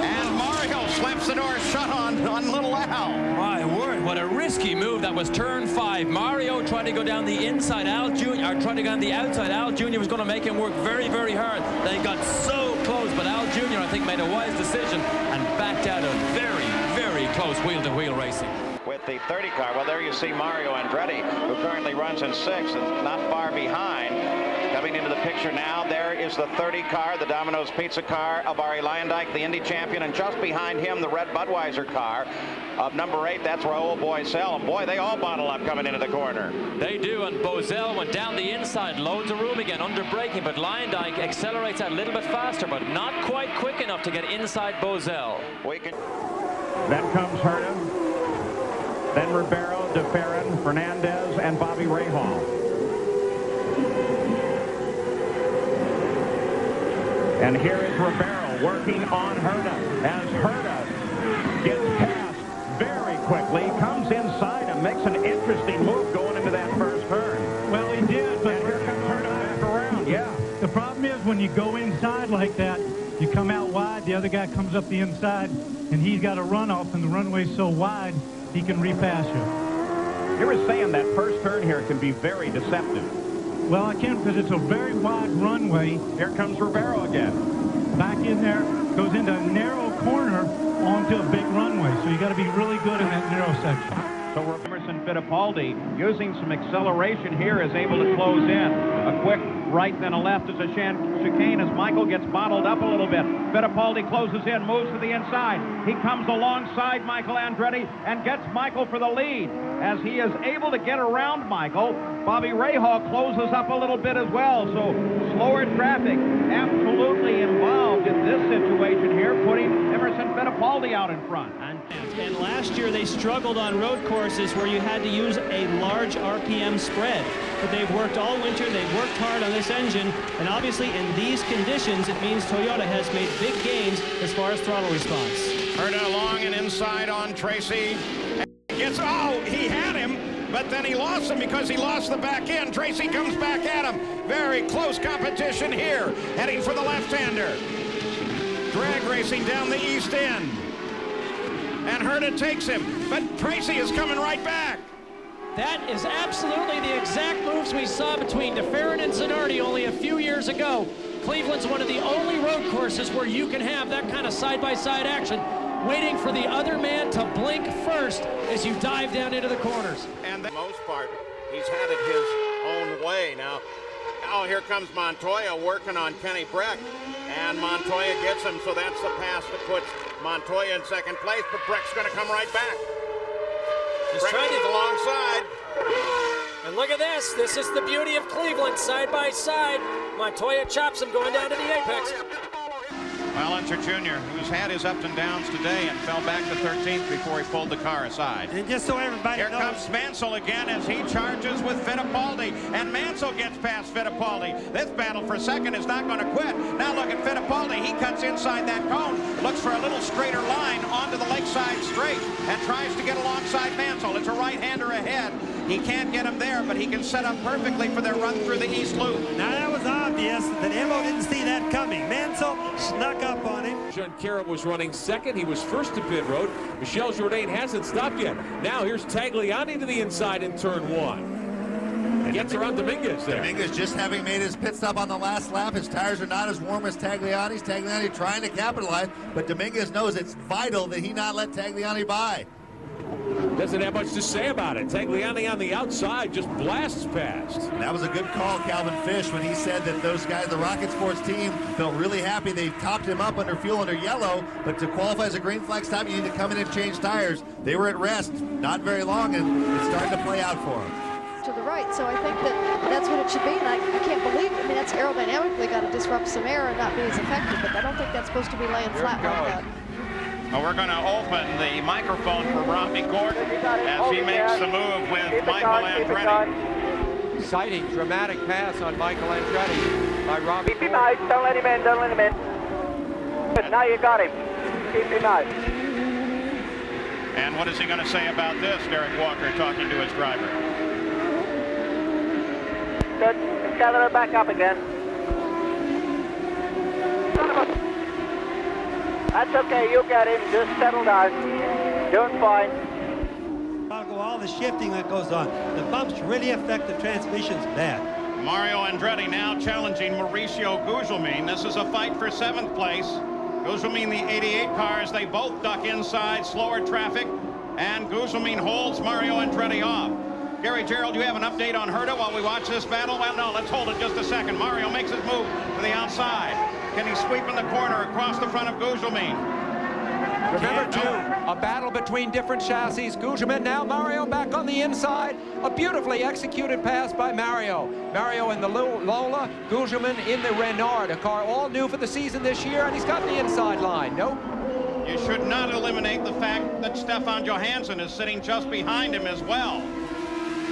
And Mario slaps the door shut on little Al. My word, what a risky move. That was turn 5. Mario tried to go down the inside. Al Jr. tried to go on the outside. Al Jr. was going to make him work very, very hard. They got so close, but Al Jr., I think, made a wise decision and backed out of very, very close wheel-to-wheel racing. With the 30 car, well, there you see Mario Andretti, who currently runs in 6th and not far behind. Coming into the picture now, there is the 30 car, the Domino's Pizza car of Arie Luyendyk, the Indy champion, and just behind him, the red Budweiser car of number 8. That's Rahal Boisel, and boy, they all bottle up coming into the corner. They do, and Boisel went down the inside, loads of room again, under braking, but Luyendyk accelerates a little bit faster, but not quite quick enough to get inside Boisel. Then comes Herta, then Ribeiro, De Ferrin, Fernandez, and Bobby Rahal. And here is Ribeiro working on Herta as Herta gets past very quickly, comes inside and makes an interesting move going into that first turn. Well, he did, but and here comes Herta back around. Yeah. The problem is when you go inside like that, you come out wide, the other guy comes up the inside, and he's got a runoff, and the runway's so wide, he can repass you. You were saying that first turn here can be very deceptive. Well, I can't because it's a very wide runway. Here comes Ribeiro again. Back in there, goes into a narrow corner onto a big runway. So you got to be really good in that narrow section. So Emerson Fittipaldi, using some acceleration here, is able to close in. A quick right, then a left as a chicane as Michael gets bottled up a little bit. Fittipaldi closes in, moves to the inside. He comes alongside Michael Andretti and gets Michael for the lead. As he is able to get around Michael, Bobby Rahal closes up a little bit as well. So slower traffic absolutely involved in this situation here, putting Emerson Fittipaldi out in front. And last year they struggled on road courses where you had to use a large RPM spread. But they've worked all winter, they've worked hard on this engine, and obviously in these conditions it means Toyota has made big gains as far as throttle response. Herta along and inside on Tracy. He had him, but then he lost him because he lost the back end. Tracy comes back at him. Very close competition here, heading for the left-hander. Drag racing down the east end. And Herta takes him, but Tracy is coming right back. That is absolutely the exact moves we saw between De Ferrin and Zanardi only a few years ago. Cleveland's one of the only road courses where you can have that kind of side-by-side action, waiting for the other man to blink first as you dive down into the corners. And for the most part, he's had it his own way. Now, Oh, here comes Montoya working on Kenny Breck. And Montoya gets him, so that's the pass that puts Montoya in second place, but Breck's going to come right back. Breck is alongside. And look at this. This is the beauty of Cleveland, side by side. Montoya chops him going down to the apex. Ballinger Jr., who's had his ups and downs today and fell back to 13th before he pulled the car aside. And just so everybody knows. Here comes Mansell again as he charges with Fittipaldi. And Mansell gets past Fittipaldi. This battle for second is not going to quit. Now look at Fittipaldi. He cuts inside that cone, looks for a little straighter line onto the lakeside straight, and tries to get alongside Mansell. It's a right-hander ahead. He can't get him there, but he can set up perfectly for their run through the East Loop. Now that was obvious that Emmo didn't see that coming. Mansell snuck up on him. Junqueira was running second. He was first to pit road. Michel Jourdain hasn't stopped yet. Now here's Tagliani to the inside in turn one. And gets around Dominguez there. Dominguez just having made his pit stop on the last lap. His tires are not as warm as Tagliani's. Tagliani trying to capitalize, but Dominguez knows it's vital that he not let Tagliani by. Doesn't have much to say about it. Tagliani on the outside just blasts past. That was a good call, Calvin Fish, when he said that those guys, the Rocket Sports team, felt really happy. They topped him up under fuel under yellow, but to qualify as a green flag stop, you need to come in and change tires. They were at rest not very long, and it's starting to play out for them. To the right, so I think that's what it should be, and I can't believe, I mean, that's aerodynamically got to disrupt some air and not be as effective, but I don't think that's supposed to be laying flat like that. Well, we're going to open the microphone for Robbie Gordon as he makes the move with Michael Andretti. Exciting, dramatic pass on Michael Andretti by Robbie Gordon. Keep him out, don't let him in, don't let him in. Good, now you got him. Keep him out. And what is he going to say about this, Derek Walker talking to his driver? Good, gather her back up again. That's okay, you get him, just settle down. Doing fine. All the shifting that goes on. The bumps really affect the transmissions bad. Mario Andretti now challenging Mauricio Gugelmin. This is a fight for 7th place. Gugelmin, the 88 cars, they both duck inside, slower traffic, and Gugelmin holds Mario Andretti off. Gary Gerald, you have an update on Herta while we watch this battle? Well, no, let's hold it just a second. Mario makes his move to the outside. Can he sweep in the corner across the front of Gugelmin? Remember, too, a battle between different chassis. Gugelmin now, Mario back on the inside. A beautifully executed pass by Mario. Mario in the Lola, Gugelmin in the Renard, a car all new for the season this year, and he's got the inside line. Nope. You should not eliminate the fact that Stefan Johansson is sitting just behind him as well.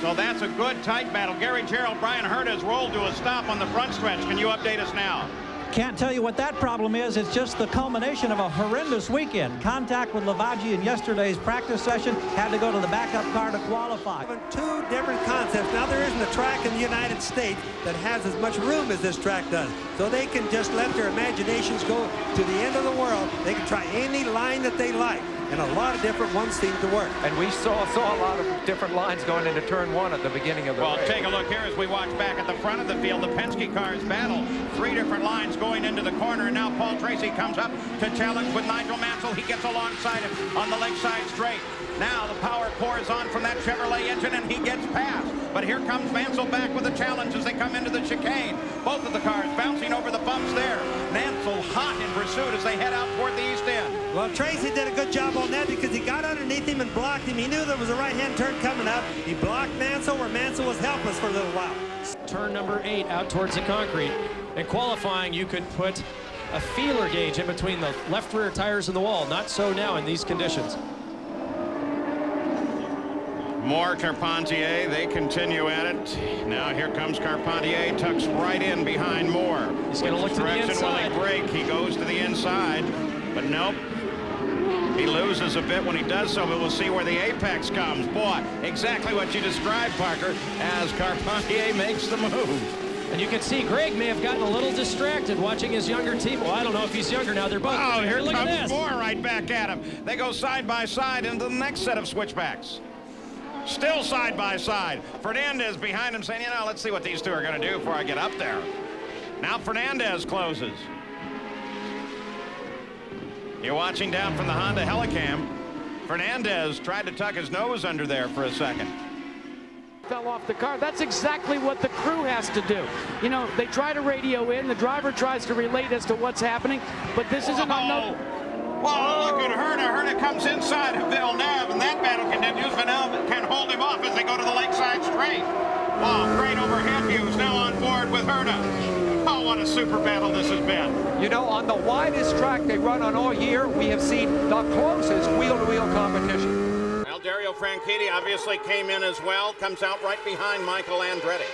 So that's a good, tight battle. Gary Gerald, Brian Herta has rolled to a stop on the front stretch. Can you update us now? Can't tell you what that problem is. It's just the culmination of a horrendous weekend. Contact with Lavaggi in yesterday's practice session. Had to go to the backup car to qualify. Two different concepts. Now there isn't a track in the United States that has as much room as this track does. So they can just let their imaginations go to the end of the world. They can try any line that they like. And a lot of different ones seem to work. And we saw a lot of different lines going into turn one at the beginning of the race. Take a look here as we watch back at the front of the field. The Penske cars battle. 3 different lines going into the corner. And now Paul Tracy comes up to challenge with Nigel Mansell. He gets alongside him on the lakeside straight. Now the power pours on from that Chevrolet engine, and he gets past. But here comes Mansell back with a challenge as they come into the chicane. Both of the cars bouncing over the bumps there. Mansell hot in pursuit as they head out toward the east end. Well, Tracy did a good job on that because he got underneath him and blocked him. He knew there was a right-hand turn coming up. He blocked Mansell where Mansell was helpless for a little while. Turn number 8 out towards the concrete. In qualifying, you could put a feeler gauge in between the left rear tires and the wall. Not so now in these conditions. More Carpentier, they continue at it. Now here comes Carpentier, tucks right in behind Moore. He's going to look to the inside. Will he brake? He goes to the inside, but nope. He loses a bit when he does so, but we'll see where the apex comes. Boy, exactly what you described, Parker, as Carpentier makes the move. And you can see Greg may have gotten a little distracted watching his younger team. Well, I don't know if he's younger now. They're both. Oh, here look comes at this. Moore right back at him. They go side by side into the next set of switchbacks. Still side by side. Fernandez behind him saying, you know, let's see what these two are going to do before I get up there. Now Fernandez closes. You're watching down from the Honda Helicam. Fernandez tried to tuck his nose under there for a second. fell off the car. That's exactly what the crew has to do. You know, they try to radio in, the driver tries to relate as to what's happening, but this isn't enough. Well, look at Herta. Herta comes inside of Villeneuve, and that battle continues. Villeneuve can hold him off as they go to the lakeside straight. Wow, great overhead views now on board with Herta. Oh, what a super battle this has been. You know, on the widest track they run on all year, we have seen the closest wheel-to-wheel competition. Well, Dario Franchitti obviously came in as well, comes out right behind Michael Andretti.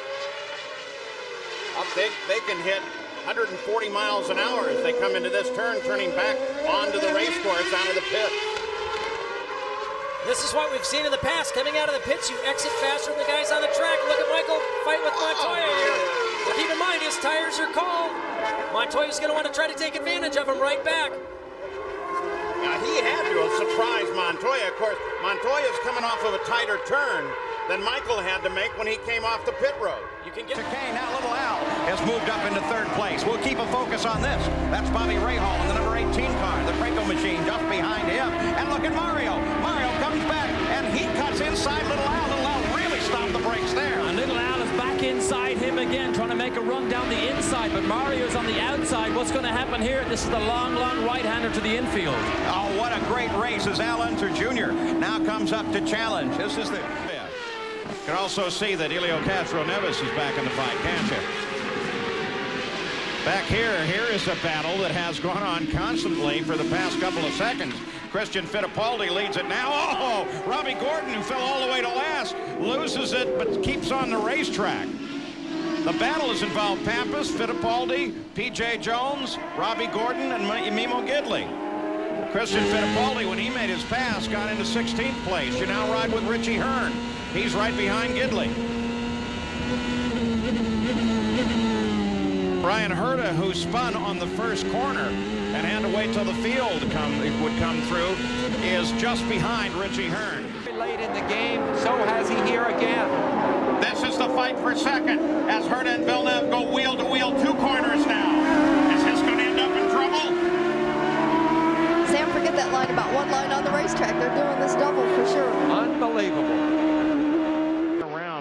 Up they can hit 140 miles an hour as they come into this turn, turning back onto the race course, out of the pit. This is what we've seen in the past. Coming out of the pits, you exit faster than the guys on the track. Look at Michael fight with Montoya here. But keep in mind, his tires are cold. Montoya's going to want to try to take advantage of him right back. Now, he had to have surprised Montoya. Of course, Montoya's coming off of a tighter turn than Michael had to make when he came off the pit road. You can get chicane. Now little Al has moved up into third place. We'll keep a focus on this. That's Bobby Rahal in the number 18 car, the Franco machine just behind him. And look at Mario. Mario comes back and he cuts inside little Al. Little Al really stopped the brakes there. And little Al is back inside him again, trying to make a run down the inside, but Mario's on the outside. What's going to happen here? This is the long right-hander to the infield. Oh, what a great race as Al Unser Jr. now comes up to challenge. This is the... You can also see that Helio Castro Neves is back in the fight, can't you? Back here is a battle that has gone on constantly for the past couple of seconds. Christian Fittipaldi leads it now. Oh, Robbie Gordon, who fell all the way to last, loses it but keeps on the racetrack. The battle has involved Pappas, Fittipaldi, P.J. Jones, Robbie Gordon, and Mimo Gidley. Christian Fittipaldi, when he made his pass, got into 16th place. You now ride with Richie Hearn. He's right behind Gidley. Brian Herta, who spun on the first corner and had to wait till the field would come through, is just behind Richie Hearn. Late in the game, so has he here again. This is the fight for second as Herta and Villeneuve go wheel to wheel, two corners now. Is this going to end up in trouble? Sam, forget that line about one line on the racetrack. They're doing this double for sure. Unbelievable.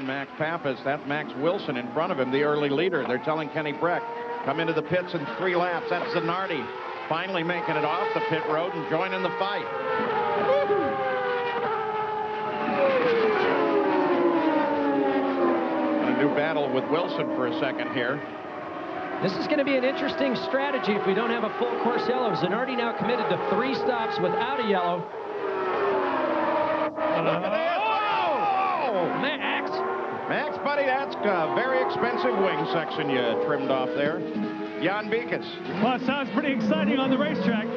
Max Pappas, that's Max Wilson in front of him, the early leader. They're telling Kenny Breck, come into the pits in 3 laps. That's Zanardi finally making it off the pit road and joining the fight. A new battle with Wilson for a second here. This is going to be an interesting strategy if we don't have a full course yellow. Zanardi now committed to 3 stops without a yellow. Look at that. Max, buddy, that's a very expensive wing section you trimmed off there. Jan Beekes. Well, it sounds pretty exciting on the racetrack.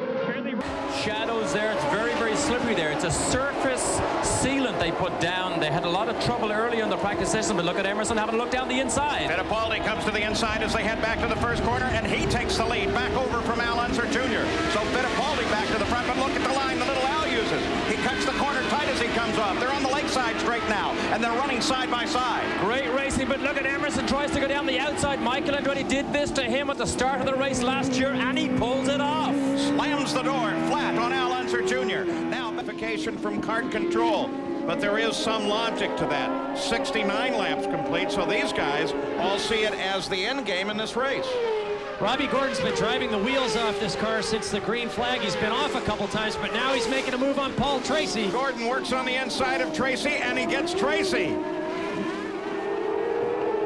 Shadows there. It's very, very slippery there. It's a surface sealant they put down. They had a lot of trouble earlier in the practice session, but look at Emerson having a look down the inside. Fittipaldi comes to the inside as they head back to the first corner, and he takes the lead back over from Al Unser Jr. So Fittipaldi back to the front, but look at the line the little Al uses. He cuts the corner tight as he comes off. They're on the lakeside straight now, and they're running side by side. Great racing, but look at Emerson tries to go down the outside. Michael Andretti did this to him at the start of the race last year, and he pulls it off. Slams the door flat on Al Unser Jr. Now, verification from kart control. But there is some logic to that. 69 laps complete, so these guys all see it as the end game in this race. Robbie Gordon's been driving the wheels off this car since the green flag. He's been off a couple times, but now he's making a move on Paul Tracy. Gordon works on the inside of Tracy, and he gets Tracy.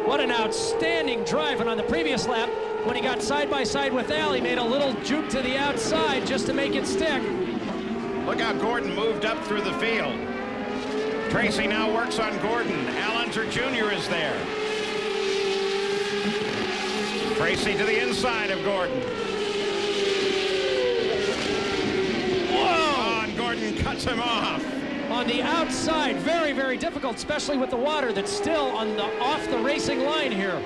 What an outstanding drive. And on the previous lap, when he got side by side with Al, he made a little juke to the outside just to make it stick. Look how Gordon moved up through the field. Tracy now works on Gordon. Al Unser Jr. is there. Tracy to the inside of Gordon. Whoa! And Gordon cuts him off. On the outside, very, very difficult, especially with the water that's still on the off the racing line here.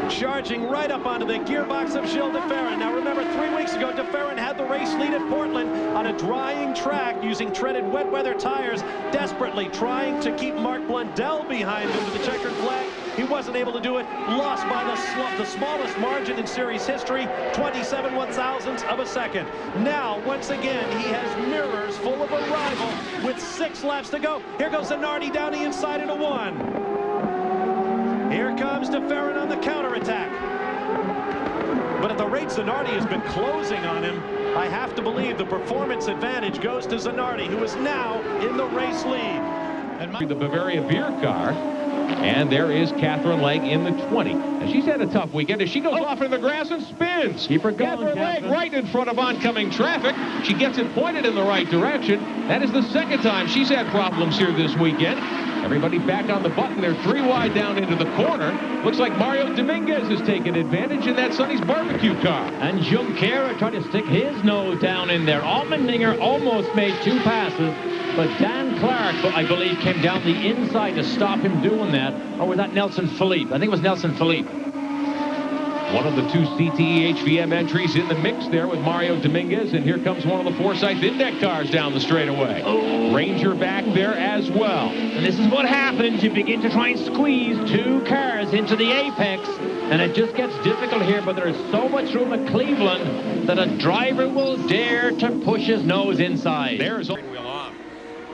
Charging right up onto the gearbox of Gilles de Ferran. Now remember, 3 weeks ago, de Ferran had the race lead at Portland on a drying track using treaded wet weather tires, desperately trying to keep Mark Blundell behind him to the checkered flag. He wasn't able to do it. Lost by the smallest margin in series history, 27 1/1000ths of a second. Now, once again, he has mirrors full of a rival with 6 laps to go. Here goes Zanardi down the inside into 1. Here comes DeFerrin on the counterattack. But at the rate Zanardi has been closing on him, I have to believe the performance advantage goes to Zanardi, who is now in the race lead. And the Bavaria beer car. And there is Catherine Legg in the 20. And she's had a tough weekend as she goes off in the grass and spins. Keep her going, Catherine Legg right in front of oncoming traffic. She gets it pointed in the right direction. That is the second time she's had problems here this weekend. Everybody back on the button. They're 3 wide down into the corner. Looks like Mario Dominguez has taken advantage in that Sonny's barbecue car. And Junqueira tried to stick his nose down in there. Allmendinger almost made 2 passes, but Dan Clark, I believe, came down the inside to stop him doing that. Or was that Nelson Philippe? I think it was Nelson Philippe. One of the 2 CTE HVM entries in the mix there with Mario Dominguez, and here comes one of the Forsyth Index cars down the straightaway. Oh. Ranger back there as well. And this is what happens. You begin to try and squeeze 2 cars into the apex, and it just gets difficult here, but there is so much room at Cleveland that a driver will dare to push his nose inside. There's a wheel off.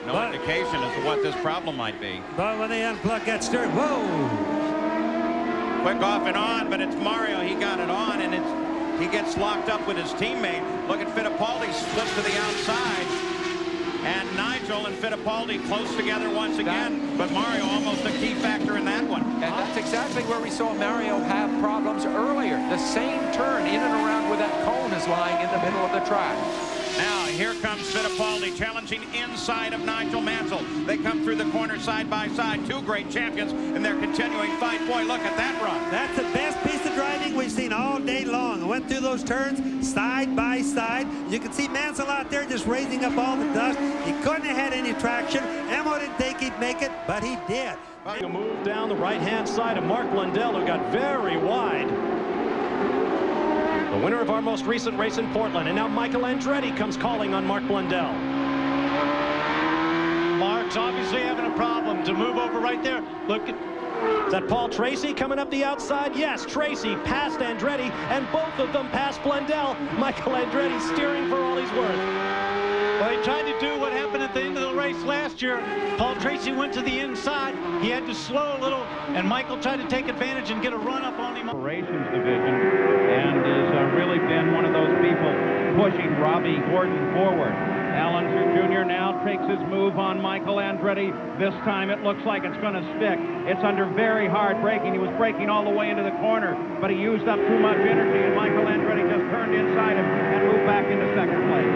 No indication as to what this problem might be. But when they unplug that steering, whoa! Quick off and on, but it's Mario. He got it on, and he gets locked up with his teammate. Look at Fittipaldi slips to the outside. And Nigel and Fittipaldi close together once again. But Mario almost a key factor in that one. And that's exactly where we saw Mario have problems earlier. The same turn in and around where that cone is lying in the middle of the track. Now, here comes Fittipaldi challenging inside of Nigel Mansell. They come through the corner side by side. 2 great champions in their continuing fight. Boy, look at that run. That's the best piece of driving we've seen all day long. I went through those turns side by side. You can see Mansell out there just raising up all the dust. He couldn't have had any traction. Emo didn't think he'd make it, but he did. A move down the right-hand side of Mark Blundell, who got very wide. The winner of our most recent race in Portland. And now Michael Andretti comes calling on Mark Blundell. Mark's obviously having a problem to move over right there. Look at... Is that Paul Tracy coming up the outside? Yes, Tracy passed Andretti, and both of them passed Blundell. Michael Andretti steering for all he's worth. Well, he tried to do what happened at the end of the race last year. Paul Tracy went to the inside. He had to slow a little, and Michael tried to take advantage and get a run up on him. Operations division, and has really been one of those people pushing Robbie Gordon forward. Alonso Jr. now takes his move on Michael Andretti. This time it looks like it's going to stick. It's under very hard braking. He was braking all the way into the corner, but he used up too much energy, and Michael Andretti just turned inside him and moved back into second place.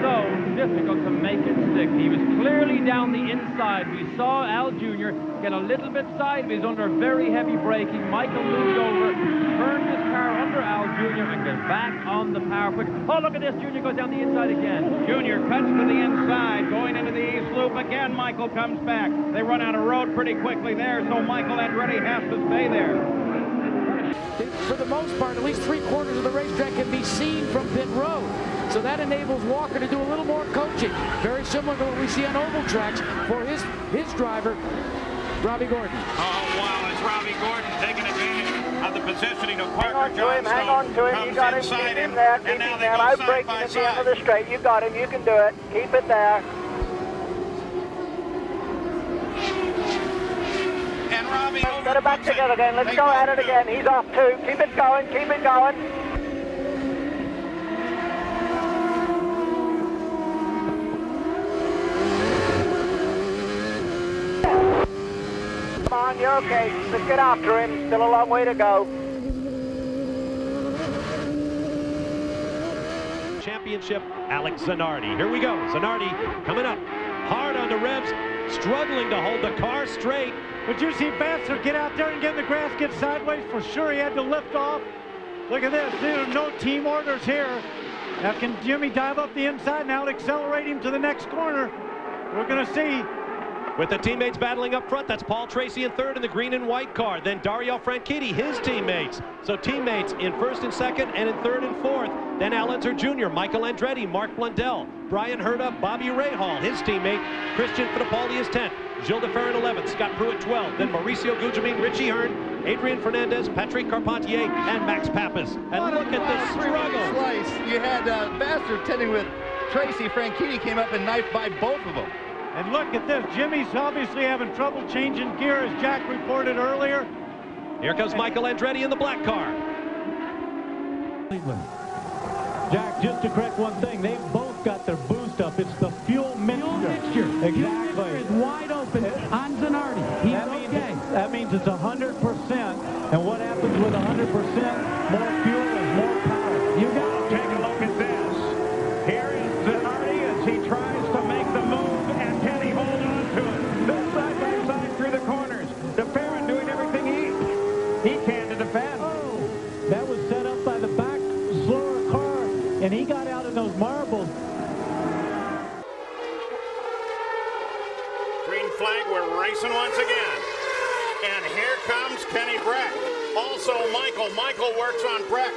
So difficult to make it stick. He was clearly down the inside. We saw Al Jr. get a little bit sideways under very heavy braking. Michael moved over, turned his car under Al Jr. and got back on the power quick. Oh, look at this. Jr. goes down the inside again. Jr. cuts to the inside, going into the east loop again. Michael comes back. They run out of road pretty quickly there, so Michael Andretti has to stay there. For the most part, at least 3/4 of the racetrack can be seen from pit road. So that enables Walker to do a little more coaching. Very similar to what we see on oval tracks for his driver, Robbie Gordon. Oh, wow, it's Robbie Gordon taking advantage of the positioning of Parker Johnstone. Hang on to him, you got him, keep him there, keep him there. No braking at the end of the straight, you got him, you can do it. Keep it there. And Robbie... Get it back together again, let's go at it again. He's off too, keep it going, keep it going. Come on, you're okay. Let's get after him. Still a long way to go. Championship, Alex Zanardi. Here we go. Zanardi coming up. Hard on the revs. Struggling to hold the car straight. But you see Vassar get out there and get in the grass, get sideways. For sure he had to lift off. Look at this. There are no team orders here. Now can Jimmy dive up the inside now to accelerate him to the next corner? We're going to see. With the teammates battling up front, that's Paul Tracy in third in the green and white car. Then Dario Franchitti, his teammates. So teammates in first and second and in third and fourth. Then Al Unser Jr., Michael Andretti, Mark Blundell, Brian Herta, Bobby Rahal, his teammate. Christian Fittipaldi is 10th. Gilles DeFerrin 11th, Scott Pruitt 12th, then Mauricio Gugelmin, Richie Hearn, Adrian Fernandez, Patrick Carpentier, and Max Pappas. And look at this struggle. Slice. You had Vassar tending with Tracy. Franchitti came up and knifed by both of them. And look at this. Jimmy's obviously having trouble changing gear, as Jack reported earlier. Here comes Michael Andretti in the black car. Cleveland. Jack, just to correct one thing, they've both got their boost up. It's the fuel mixture. Exactly. Is wide open on Zanardi. He's okay. That means it's 100%. And what happens with 100%? More fuel is more power. You got to take a look at this. Here is Zanardi as he tries to make the move, and can he hold on to it? This side by side through the corners. DeFerrin doing everything he can to defend. Oh, that was set up by the back slower car, and he got out of those marbles. Green flag, we're racing once again. And here comes Kenny Breck. Also Michael. Michael works on Breck.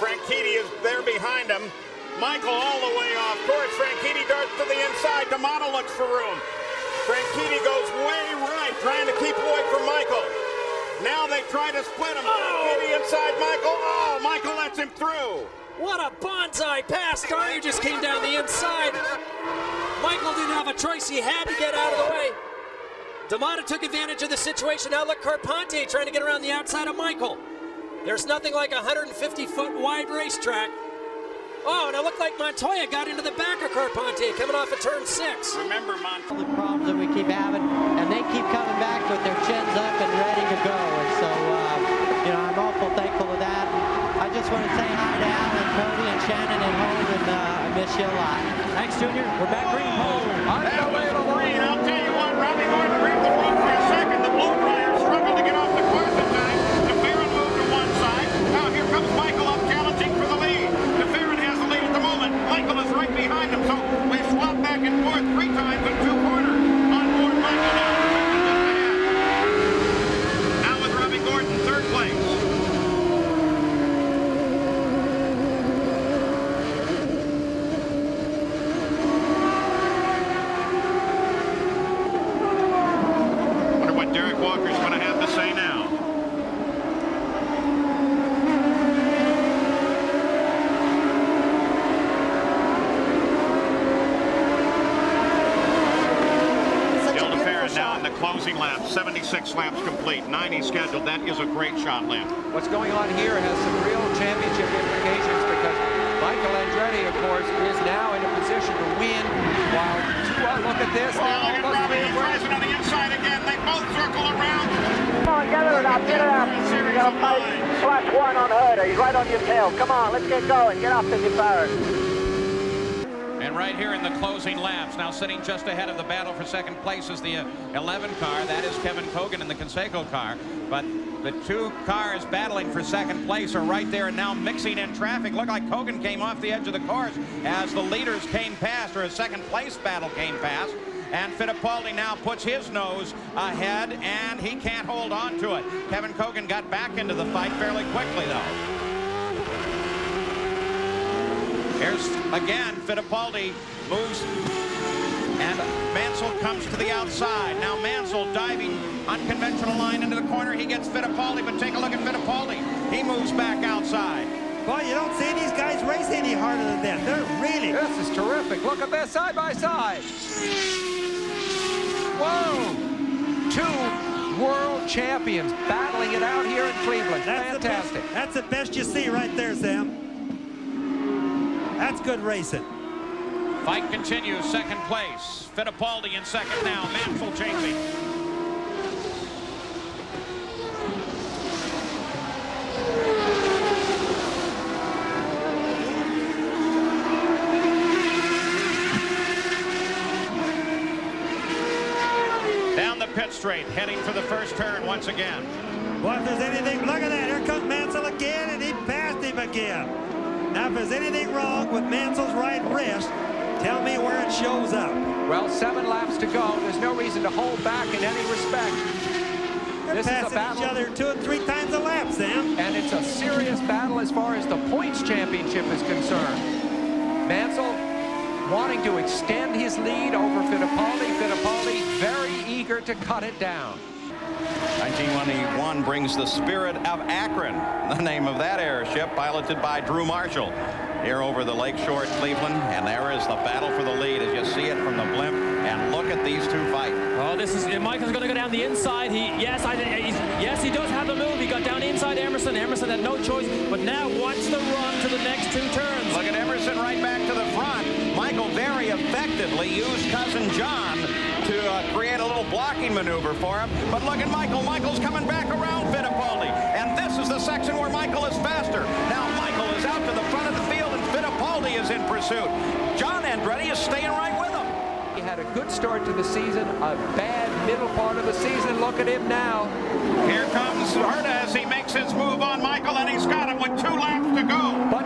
Franchitti is there behind him. Michael all the way off course. Franchitti darts to the inside. D'Amato looks for room. Franchitti goes way right, trying to keep away from Michael. Now they try to split him. Franchitti inside Michael. Oh, Michael lets him through. What a bonsai pass. Garner just came down the inside. Michael didn't have a choice. He had to get out of the way. D'Amato took advantage of the situation. Now look, Carpentier trying to get around the outside of Michael. There's nothing like a 150-foot wide racetrack. Oh, and it looked like Montoya got into the back of Carpentier coming off of turn 6. Remember, Montoya. The problems that we keep having, and they keep coming back with their chins up and ready to go. And so, I'm awful thankful for that. I just want to say hi to Alan, Cody, and Shannon at home, and I miss you a lot. Thanks, Junior. We're back green pole. That was green. I'll tell you what, Robbie Gordon reaped the road for a second. The Blue Briars struggled to get off the course at times. DeFerrin moved to one side. Now here comes Michael up challenging for the lead. DeFerrin has the lead at the moment. Michael is right behind him, so we've swapped back and forth 3 times in 2 corners. On board Michael now. Now with Robbie Gordon, 3rd place. Derek Walker's going to have to say now. Gilles DeFerrin now in the closing lap. 76 laps complete, 90 scheduled. That is a great shot, Lynn. What's going on here has some real championship implications, because Michael Andretti, of course, is now in a position to win. While look at this. Oh, look at Robbie. He's rising on the inside again. They both circle around. Come on, get it up, get it up. You got a +1 on Herder. He's right on your tail. Come on, let's get going. Get up to DeFerrin. And right here in the closing laps, now sitting just ahead of the battle for second place is the 11 car. That is Kevin Kogan in the Conseco car. But the 2 cars battling for second place are right there and now mixing in traffic. Looked like Kogan came off the edge of the course as the leaders came past, or a second place battle came past. And Fittipaldi now puts his nose ahead, and he can't hold on to it. Kevin Kogan got back into the fight fairly quickly, though. Here's again, Fittipaldi moves, and Mansell comes to the outside. Now Mansell diving unconventional line into the corner. He gets Fittipaldi, but take a look at Fittipaldi. He moves back outside. Boy, you don't see these guys race any harder than this. They're really... This is terrific. Look at this side by side. Whoa! 2 world champions battling it out here in Cleveland. Fantastic. That's the best you see right there, Sam. That's good racing. Fight continues, second place. Fittipaldi in second now. Mansell chasing. Down the pit straight, heading for the first turn once again. Well, if there's anything, look at that. Here comes Mansell again, and he passed him again. Now, if there's anything wrong with Mansell's right wrist, tell me where it shows up. Well, 7 laps to go. There's no reason to hold back in any respect. They're passing each other 2 and 3 times a lap, Sam. And it's a serious battle as far as the points championship is concerned. Mansell wanting to extend his lead over Fittipaldi. Fittipaldi very eager to cut it down. 1921 brings the Spirit of Akron, the name of that airship, piloted by Drew Marshall, here over the lakeshore at Cleveland. And there is the battle for the lead as you see it from the blimp. And look at these two fight. Oh, this is Michael's going to go down the inside. Yes, he does have the move. He got down inside Emerson. Emerson had no choice. But now watch the run to the next two turns. Look at Emerson right back to the front. Michael very effectively used Cousin John to create a little blocking maneuver for him. But look at Michael. Michael's coming back around Fittipaldi. And this is the section where Michael is faster. Now Michael is out to the front of the field and Fittipaldi is in pursuit. John Andretti is staying right with him. He had a good start to the season, a bad middle part of the season. Look at him now. Here comes Herta as he makes his move on Michael, and he's got him with 2 laps to go. But